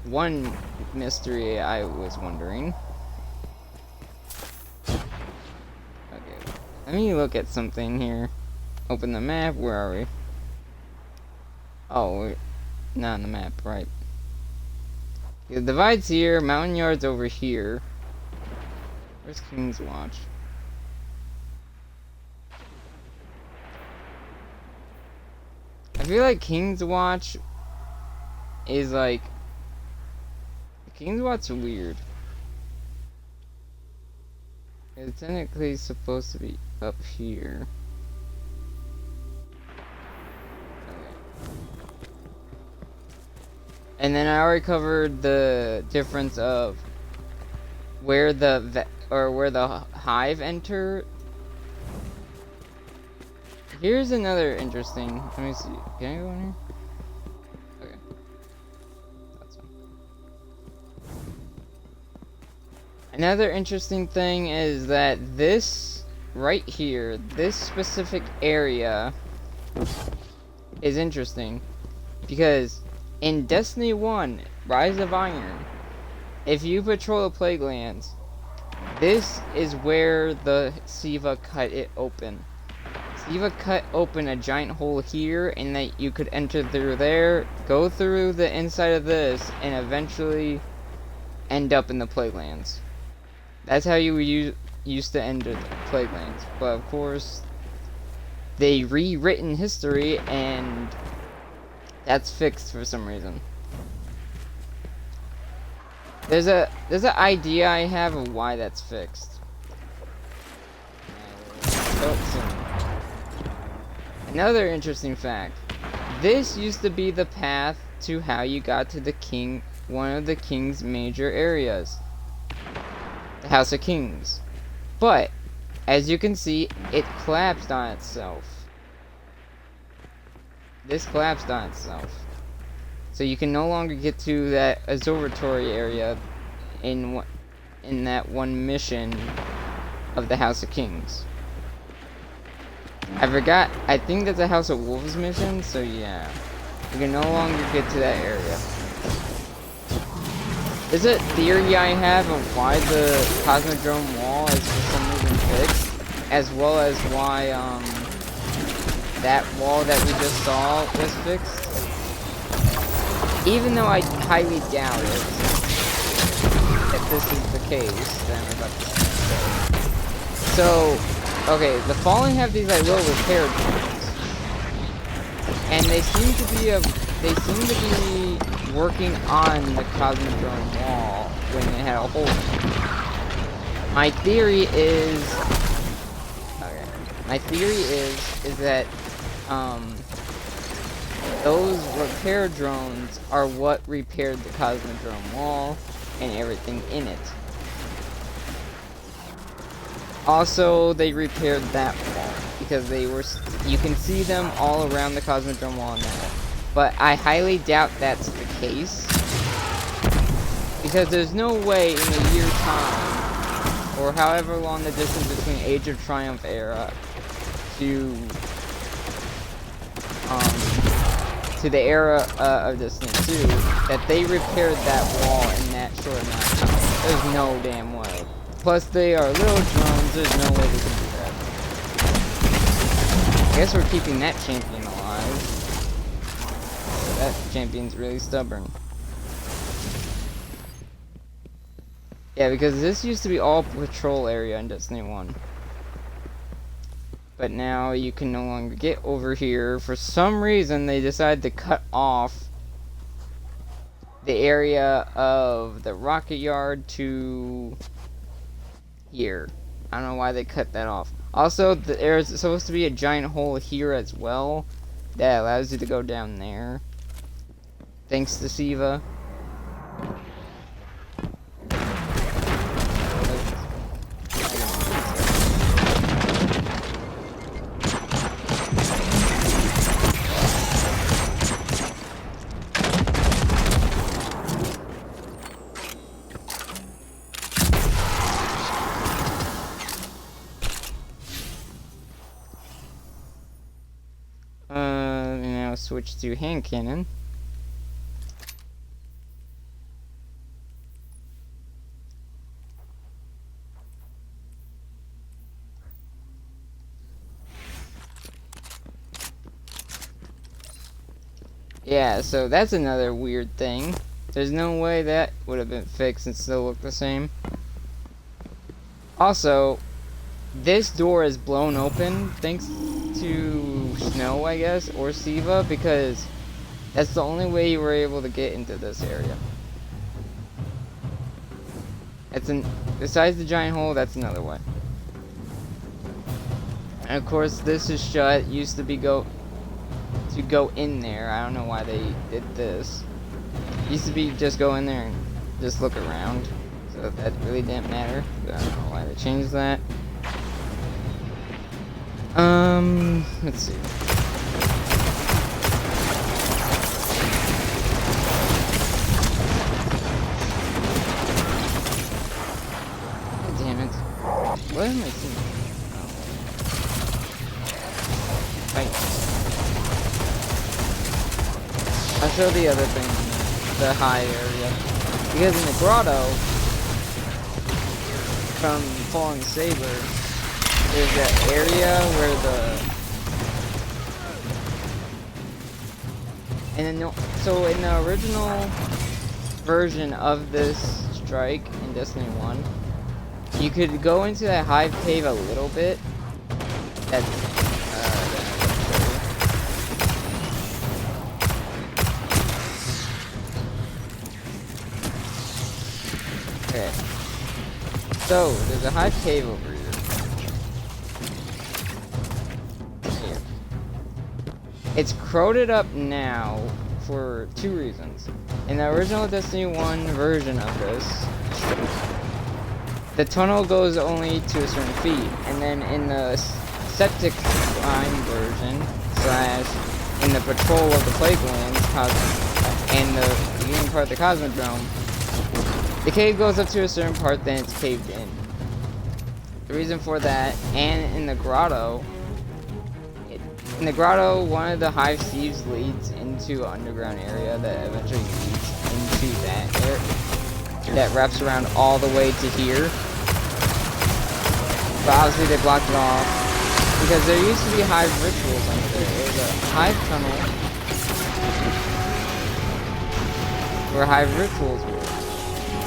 one mystery I was wondering. Okay, let me look at something here. Open the map. Where are we? Oh, we're not on the map, right? The divide's here. Mountain Yard's over here. Where's King's Watch? I feel like King's Watch is like... King's Watch's weird. It's technically supposed to be up here. And then I already covered the difference of where the hive enter. Here's another interesting. Let me see. Can I go in here? Okay. That's fine. Another interesting thing is that this right here, this specific area, is interesting because in Destiny 1, Rise of Iron, if you patrol the Plague Lands, this is where the Siva cut it open. Siva cut open a giant hole here, and that you could enter through there, go through the inside of this, and eventually end up in the Plague Lands. That's how you used to enter the Plague Lands. But of course, they rewritten history, and that's fixed for some reason. There's an idea I have of why that's fixed. Another interesting fact. This used to be the path to how you got to the king, one of the king's major areas. The House of Kings. But, as you can see, it collapsed on itself. This collapsed on itself. So you can no longer get to that observatory area in that one mission of the House of Kings. I forgot, I think that's a House of Wolves mission, so yeah. You can no longer get to that area. There's a theory I have of why the Cosmodrome wall is for some reason fixed, as well as why, that wall that we just saw was fixed. Even though I highly doubt it, if this is the case, then I'm about to say. So, okay, the Fallen have these like little repair drones, and they seem to be working on the Cosmodrome wall when they had a hole in it. My theory is that those repair drones are what repaired the Cosmodrome wall and everything in it. Also, they repaired that wall because you can see them all around the Cosmodrome wall now. But I highly doubt that's the case Because there's no way in a year's time, or however long the distance between Age of Triumph era to the era of Destiny 2, that they repaired that wall in that short amount of time. There's no damn way. Plus, they are little drones. There's no way they can do that. I guess we're keeping that champion alive. That champion's really stubborn. Yeah, because this used to be all patrol area in Destiny 1. But now you can no longer get over here. For some reason, they decided to cut off the area of the rocket yard to here. I don't know why they cut that off. Also, there's supposed to be a giant hole here as well that allows you to go down there. Thanks to Siva. Now switch to hand cannon. Yeah, so that's another weird thing. There's no way that would have been fixed and still look the same. Also, this door is blown open thanks to Snow, I guess, or Siva, because that's the only way you were able to get into this area. Besides the giant hole, that's another way. And of course, this is shut. It used to be to go in there. I don't know why they did this. It used to be just go in there and just look around. So that really didn't matter. I don't know why they changed that. Let's see. Oh, damn it. What am I seeing? Oh. Right. I'll show the other thing, the high area. Because in the grotto, from Falling Saber, there's that area where so in the original version of this strike in Destiny 1, you could go into that hive cave a little bit. Okay. So there's a hive cave over here. It's crowded up now for two reasons. In the original Destiny 1 version of this, the tunnel goes only to a certain feet, and then in the Septic Line version, / in the Patrol of the Plague Lands, and the beginning part of the Cosmodrome, the cave goes up to a certain part, then it's caved in. The reason for that, and in the grotto, one of the hive thieves leads into an underground area that eventually leads into that area that wraps around all the way to here. But obviously they blocked it off because there used to be hive rituals under there. There's a hive tunnel where hive rituals were.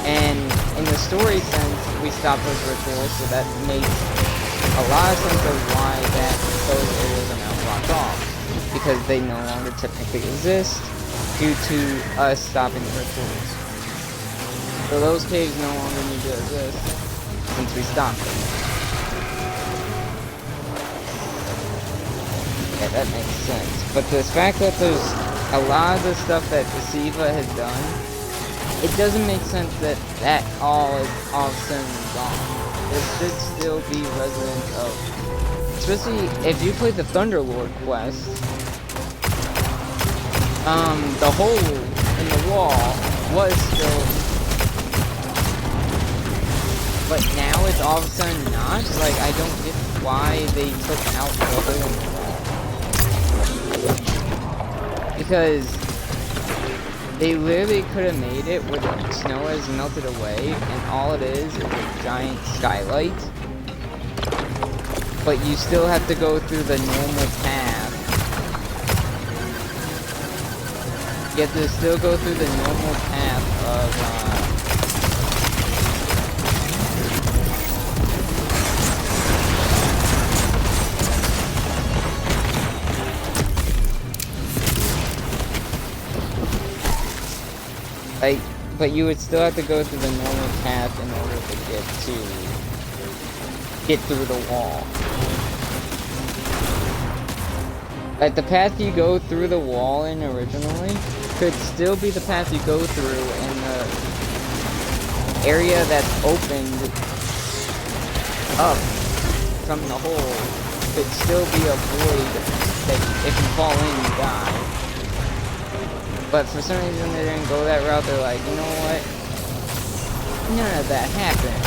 And in the story sense, we stopped those rituals, so that makes a lot of sense of why those areas are now blocked off, because they no longer technically exist due to us stopping the rituals. So those caves no longer need to exist since we stopped them. Yeah, that makes sense. But the fact that there's a lot of the stuff that the Siva has done, it doesn't make sense that all is all of a sudden gone. There should still be residents of, especially if you play the Thunderlord quest, the hole in the wall was still but now it's all of a sudden not. Like, I don't get why they took out the hole in the wall. Because they literally could have made it where the snow has melted away, and all it is a giant skylight. But you still have to go through the normal path. You have to still go through the normal path of, like, but you would still have to go through the normal path in order to get through the wall. Like, the path you go through the wall in originally could still be the path you go through, and the area that's opened up from the hole could still be a void that if you fall in, you die. But for some reason they didn't go that route. They're like, you know what? None of that happened.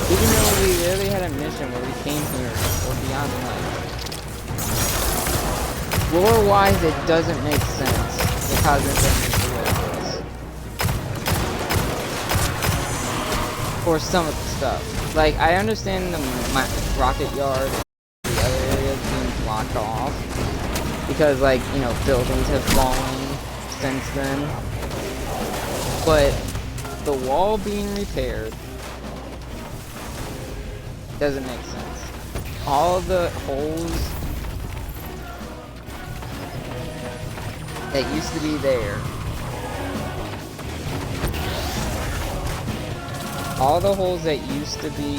Even though we really had a mission where we came here for Beyond Light. Lore-wise, it doesn't make sense. The Cosmodrome is the way it is. For some of the stuff. Like, I understand the rocket yard and the other areas being blocked off. Because, like, you know, buildings have fallen since then. But the wall being repaired doesn't make sense. All the holes that used to be there, all the holes that used to be,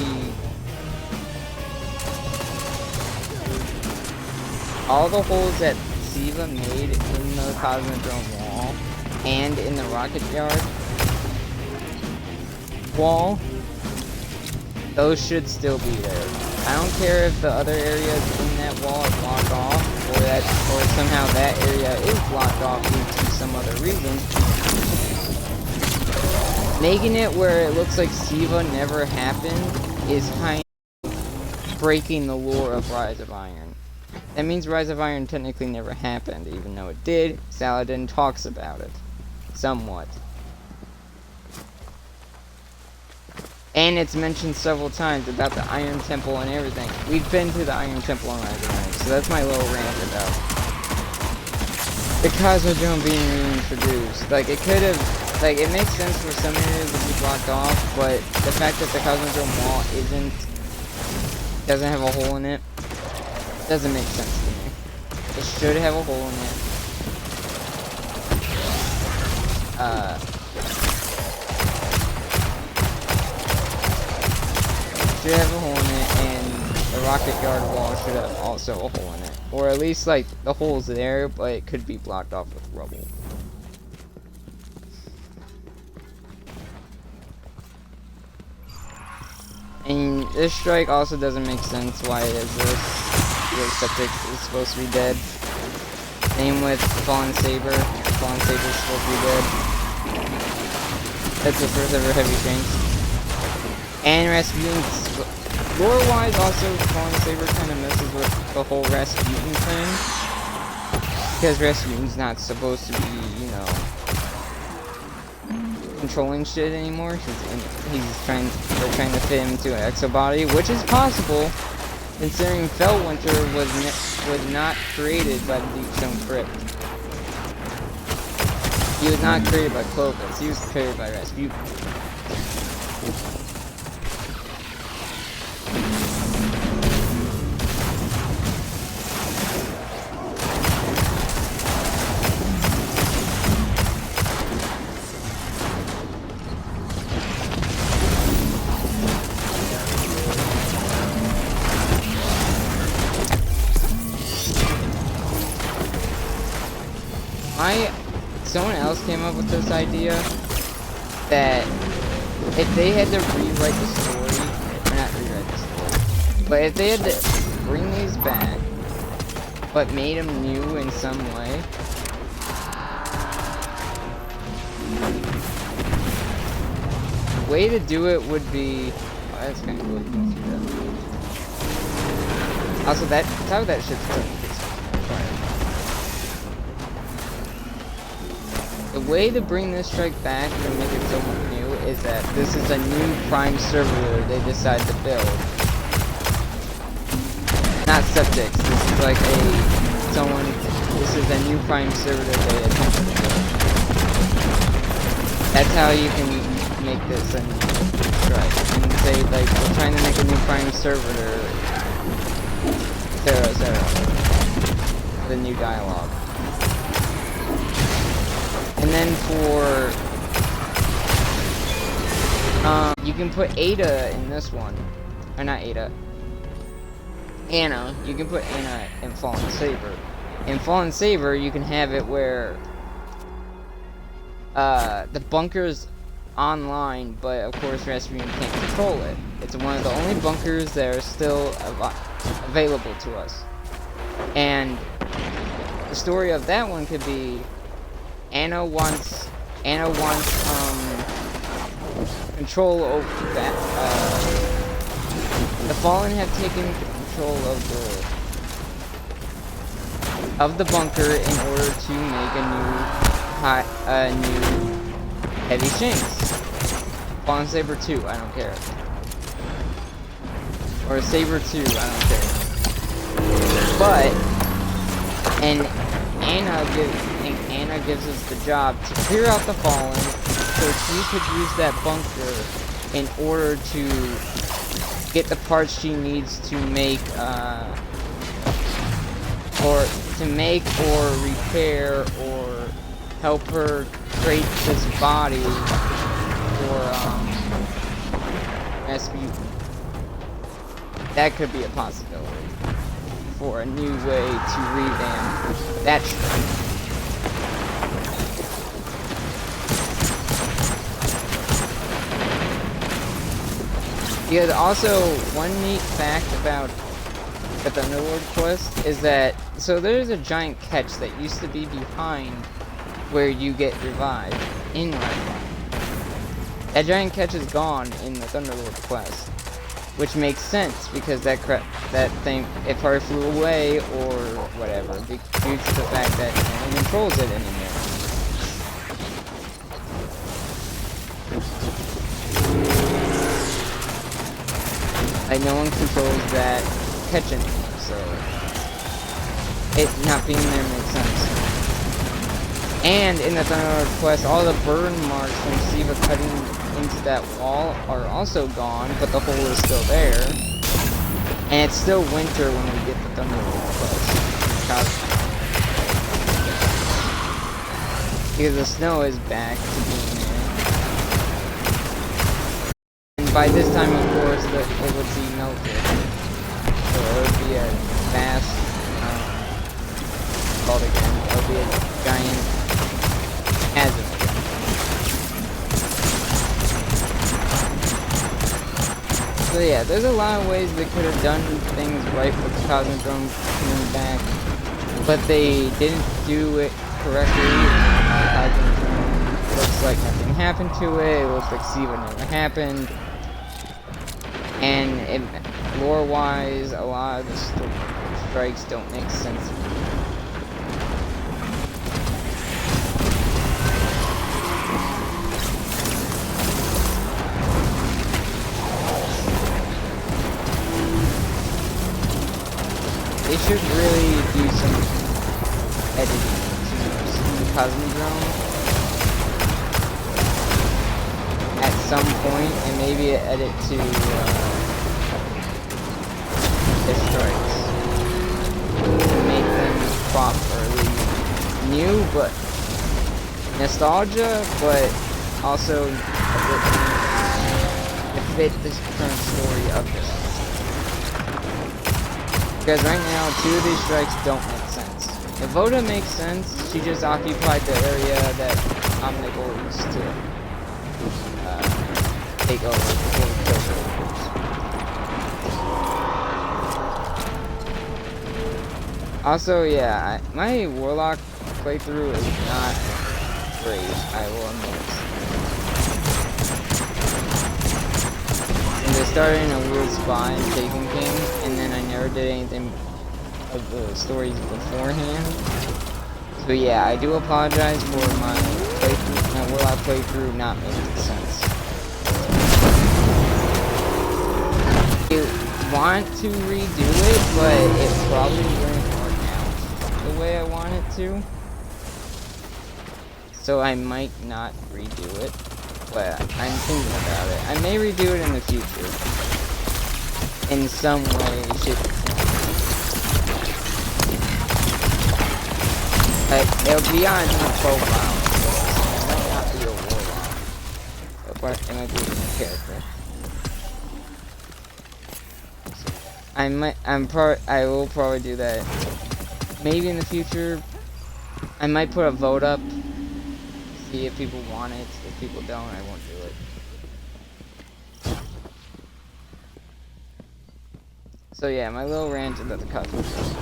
all the holes that Siva made in the Cosmodrome wall and in the rocket yard wall, those should still be there. I don't care if the other areas in that wall are blocked off, or somehow that area is blocked off due to some other reason. Making it where it looks like Siva never happened is kind of breaking the lore of Rise of Iron. That means Rise of Iron technically never happened, even though it did. Saladin talks about it. Somewhat. And it's mentioned several times about the Iron Temple and everything. We've been to the Iron Temple on Rise of Iron, so that's my little rant about the Cosmodrome being reintroduced. Like, it could have, like, it makes sense for some areas to be blocked off, but the fact that the Cosmodrome wall doesn't have a hole in it, doesn't make sense to me. It should have a hole in it. Should have a hole in it, and the rocket yard wall should have also a hole in it. Or at least, like, the hole's there, but it could be blocked off with rubble. And this strike also doesn't make sense why it is this. The septic is supposed to be dead. Same with Fallen Saber. Fallen Saber is supposed to be dead. That's the first ever heavy shank. And Rasputin's, lore-wise, also Fallen Saber kind of messes with the whole Rasputin thing. Because Rasputin's not supposed to be, you know, controlling shit anymore. They're trying to fit him into an exobody, which is possible, considering Fellwinter was not created by the Deep Stone Crypt. He was not created by Clovis. He was created by Rasputin. Someone else came up with this idea that if they had to rewrite the story, or not rewrite the story, but if they had to bring these back, but made them new in some way, way to do it would be... Oh, that's kind of cool. You can see that. Also, how that shit's done. The way to bring this strike back and make it somewhat new is that this is a new Prime server they decide to build. Not subjects. This is like this is a new Prime server that they attempted to build. That's how you can make this a new strike. And say, like, we're trying to make a new Prime server, etc. The new dialogue. And then you can put Ada in this one. Or not Ada. Anna. You can put Anna in Fallen Saber. In Fallen Saber, you can have it where the bunker's online, but of course Rasputin can't control it. It's one of the only bunkers that are still available to us. And the story of that one could be Anna wants control over that. The Fallen have taken control of the bunker in order to make a new heavy shanks. Fallen Saber 2, I don't care. Or Saber 2, I don't care. But Anna gives us the job to clear out the Fallen so she could use that bunker in order to get the parts she needs to make or repair or help her create this body for Rasputin. That could be a possibility for a new way to revamp that strike. Yeah, also, one neat fact about the Thunderlord quest is that, so there's a giant catch that used to be behind where you get revived in Warlocks. That giant catch is gone in the Thunderlord quest, which makes sense because that thing, it probably flew away or whatever, due to the fact that no one controls it anymore. Like, no one controls that catch anymore, so it not being there makes sense. And in the Thunderlord quest, all the burn marks from Siva cutting into that wall are also gone, but the hole is still there. And it's still winter when we get the Thunderlord quest. Because the snow is back to being there. And by this time, of course, it would be melted. So it would be a vast, called again, it would be a giant chasm. So yeah, there's a lot of ways they could have done things right with the Cosmodrome coming back, but they didn't do it correctly. The Cosmodrome looks like nothing happened to it. It looks like Siva never happened. And lore-wise, a lot of the strikes don't make sense. They should really do some editing to the Cosmodrome at some point, and maybe an edit to the strikes to make them properly new, but nostalgia, but also a bit to fit this current story of this. Because right now, 2 of these strikes don't make sense. If Voda makes sense, she just occupied the area that Omnivore used to take over before we killed her. Also, yeah, my Warlock playthrough is not great, I will admit. I started in a weird spot in Taken King, and then I never did anything of the stories beforehand. So yeah, I do apologize for my playthrough, my Warlock playthrough not making sense. I want to redo it, but it probably wouldn't work out the way I want it to. So I might not redo it, but I'm thinking about it. I may redo it in the future. In some way, shape, or form. Like, it'll be on the profile. It might not be a Warlock. But it might be a new character. I will probably do that. Maybe in the future. I might put a vote up. See if people want it. If people don't, I won't do it. So yeah, my little rant about the Cosmodrome.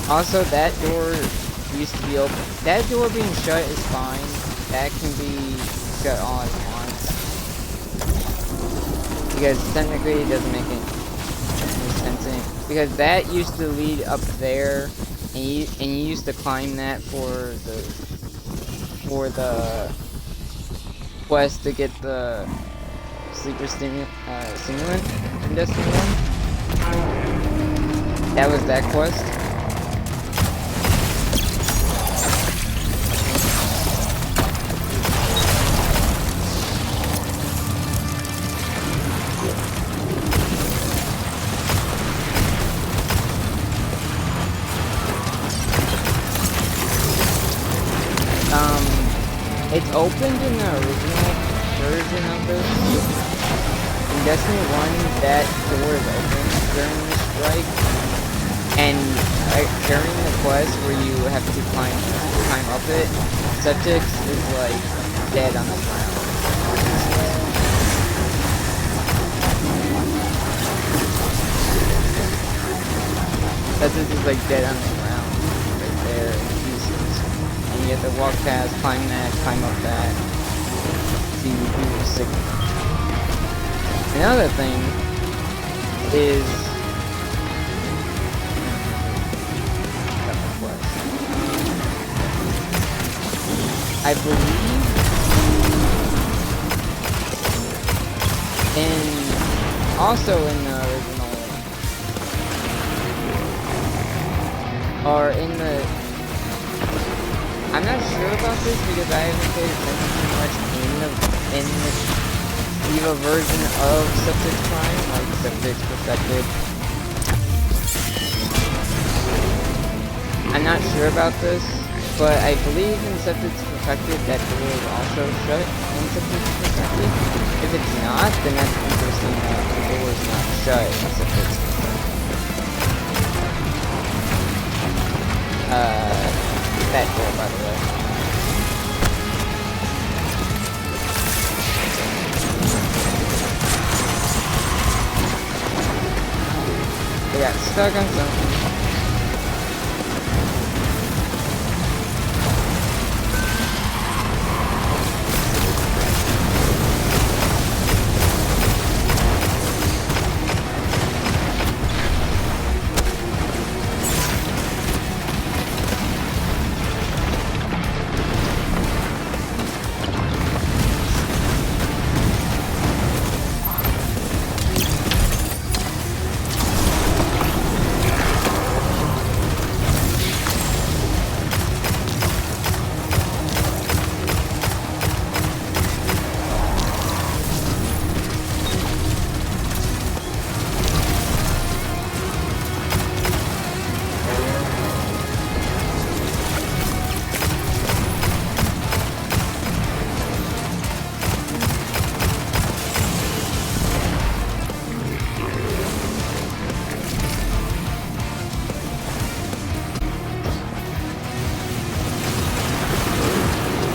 Also, that door used to be open. That door being shut is fine. That can be shut all at once. Because technically it doesn't make any sense in it. Because that used to lead up there, and you used to climb that for the quest to get the sleeper stimulant in Destiny 1. That was that quest. It's opened in the original version of this. In Destiny 1, that door is open during the strike, and during the quest where you have to climb up it, Subject is like dead on the ground. Subject is like dead on the ground, right there. You have to walk past, climb that, climb up that, to do the signal. Another thing is I believe also in the original, or in the, I'm not sure about this because I haven't paid attention too much in the EVA version of Subject Prime, like Subject Perfected. I'm not sure about this, but I believe in Subject Perfected that door is also shut in Subject Perfected. If it's not, then that's interesting that the door is not shut in Subject Perfected. That door, by the way. I got stuck on something.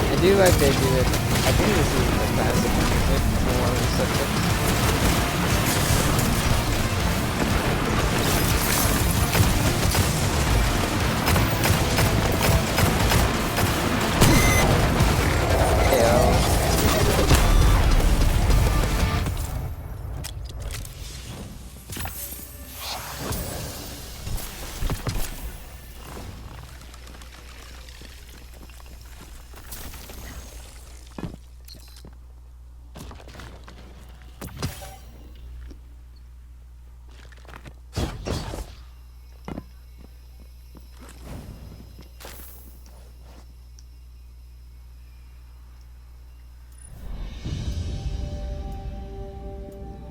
I do like they do it. I think this is the classic music for Subject.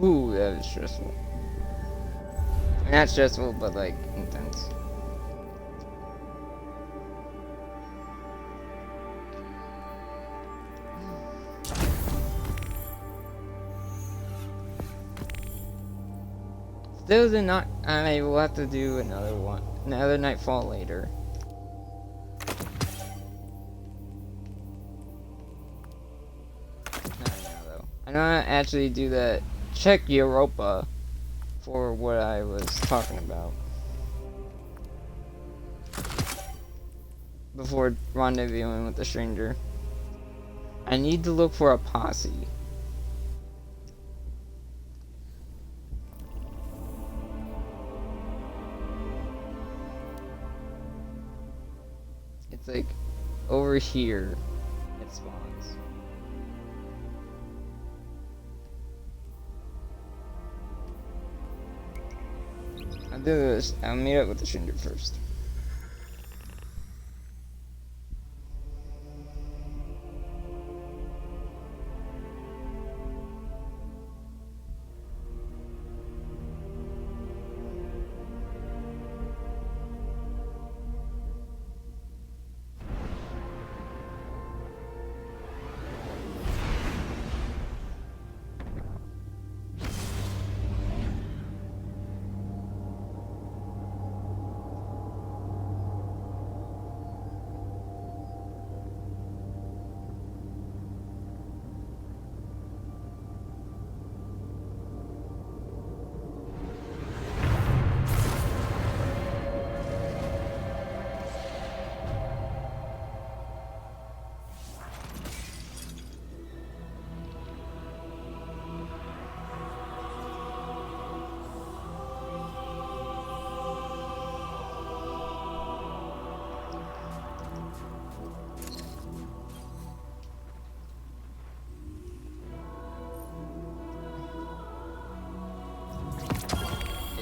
Ooh, that was stressful. Not stressful, but like intense. Still did not. I will have to do another one, another nightfall later. Not now though. I'm gonna actually do that. Check Europa for what I was talking about before rendezvousing with the stranger. I need to look for a posse. It's like over here it spawns. I'll do this. I'll meet up with the stranger first.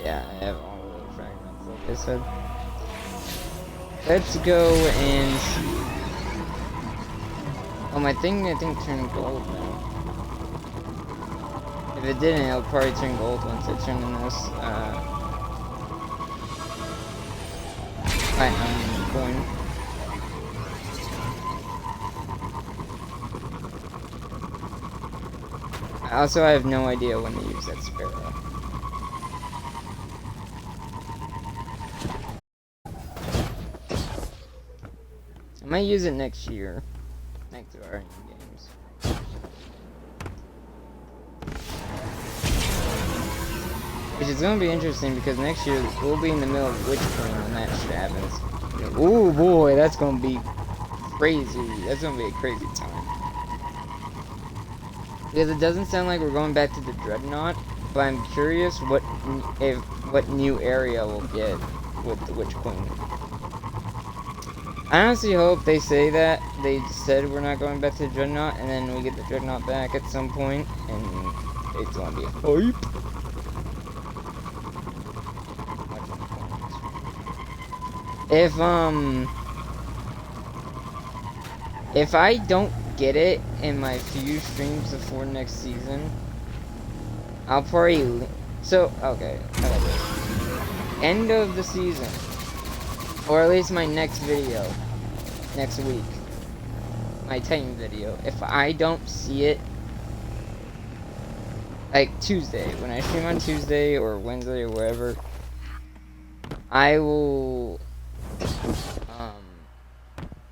Yeah, I have all of the fragments, like I said. Let's go and see. Oh, my thing, I think, turned gold now. If it didn't, it'll probably turn gold once I turn in this, platinum coin. Also, I have no idea when to use that sparrow. I might use it next year. Next to our games. Which is going to be interesting because next year we'll be in the middle of Witch Queen when that shit happens. Ooh boy, that's going to be crazy. That's going to be a crazy time. Because it doesn't sound like we're going back to the Dreadnought, but I'm curious what new area we'll get with the Witch Queen. I honestly hope they say that. They said we're not going back to the Dreadnought, and then we get the Dreadnought back at some point, and it's gonna be hype. If I don't get it in my few streams before next season, I'll probably... So, okay, how about this? End of the season. Or at least my next video. Next week. My Titan video. If I don't see it, like Tuesday, when I stream on Tuesday or Wednesday or wherever, I will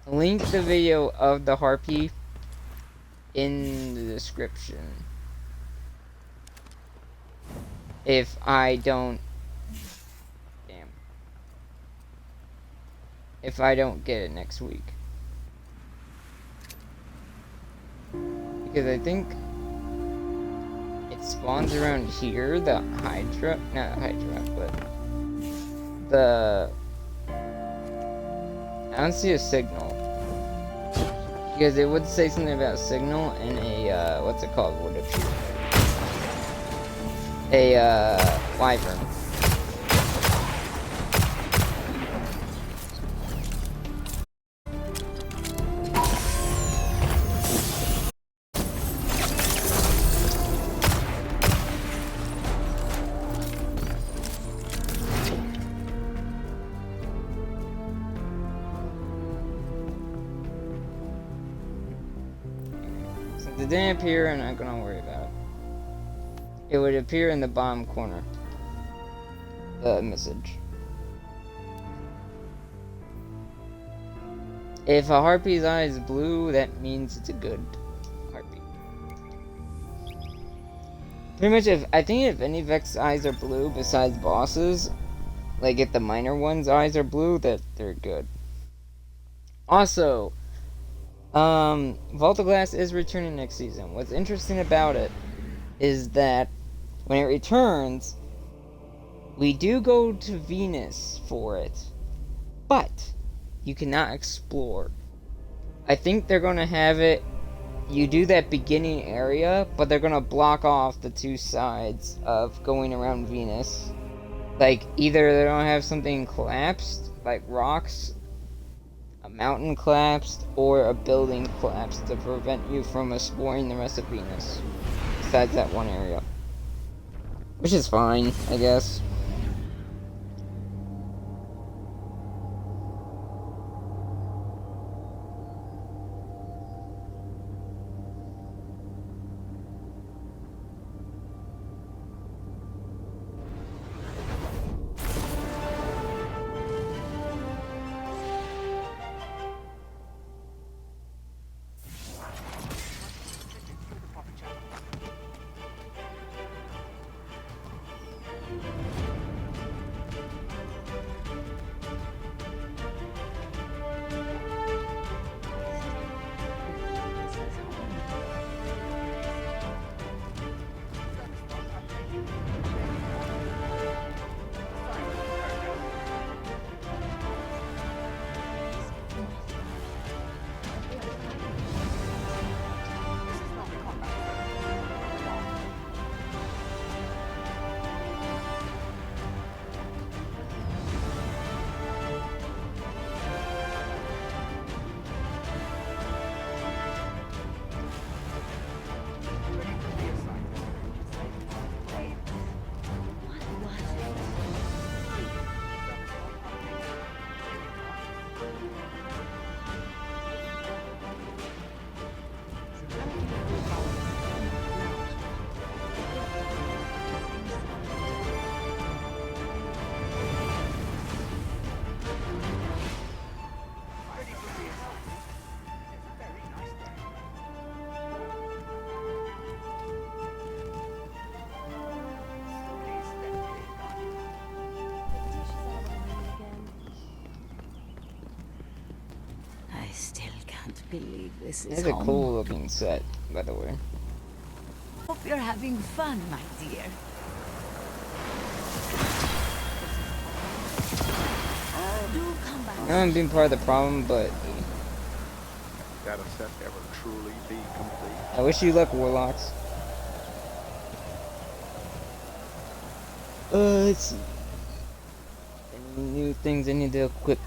link the video of the Harpy in the description. If I don't get it next week. Because I think it spawns around here, the Hydra, not Hydra, but the, I don't see a signal. Because it would say something about signal and a, what's it called, would appear. A, wyvern. If it didn't appear, I'm not gonna worry about it. It would appear in the bottom corner. The message. If a harpy's eye is blue, that means it's a good harpy. Pretty much, I think if any Vex eyes are blue besides bosses, like if the minor one's eyes are blue, that they're good. Also, Vault of Glass is returning next season. What's interesting about it is that when it returns, we do go to Venus for it, but you cannot explore. I think they're gonna have it, you do that beginning area, but they're gonna block off the two sides of going around Venus. Like, either they don't have something collapsed, like rocks, a mountain collapsed, or a building collapsed to prevent you from exploring the rest of Venus. Besides that one area. Which is fine, I guess. I still can't believe this is It's a home. cool looking set, by the way. Hope you're having fun, my dear. Do come back. I haven't been part of the problem, but That a set ever truly be complete? I wish you luck, Warlocks. Let's see. Any new things I need to equip?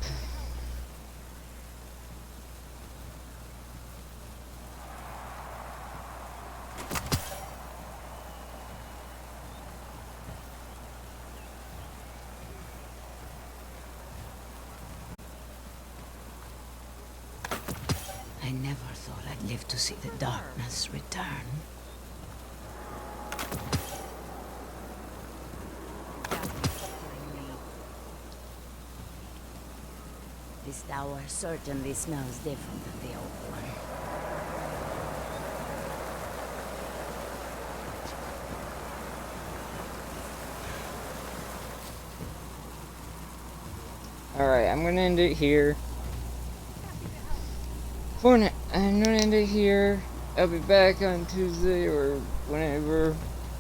I never thought I'd live to see the darkness return. This tower certainly smells different than the old one. Alright, I'm gonna end it here. I'm gonna end it here. I'll be back on Tuesday or whenever,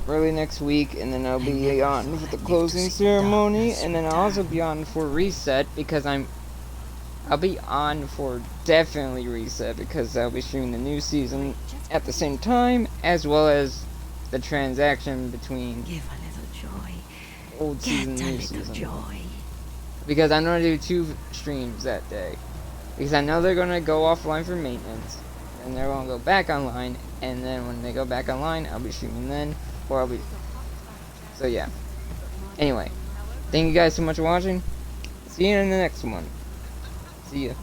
early next week, and then I'll be on for the closing ceremony, and then I'll also be on for reset because I'll be on for definitely reset because I'll be streaming the new season at the same time, as well as the transaction between Give a little joy. old season Get and a new little season. joy. Because I'm gonna do 2 streams that day. Because I know they're gonna go offline for maintenance, and they're gonna go back online, and then when they go back online, I'll be streaming then, or I'll be. So yeah. Anyway, thank you guys so much for watching. See you in the next one. See ya.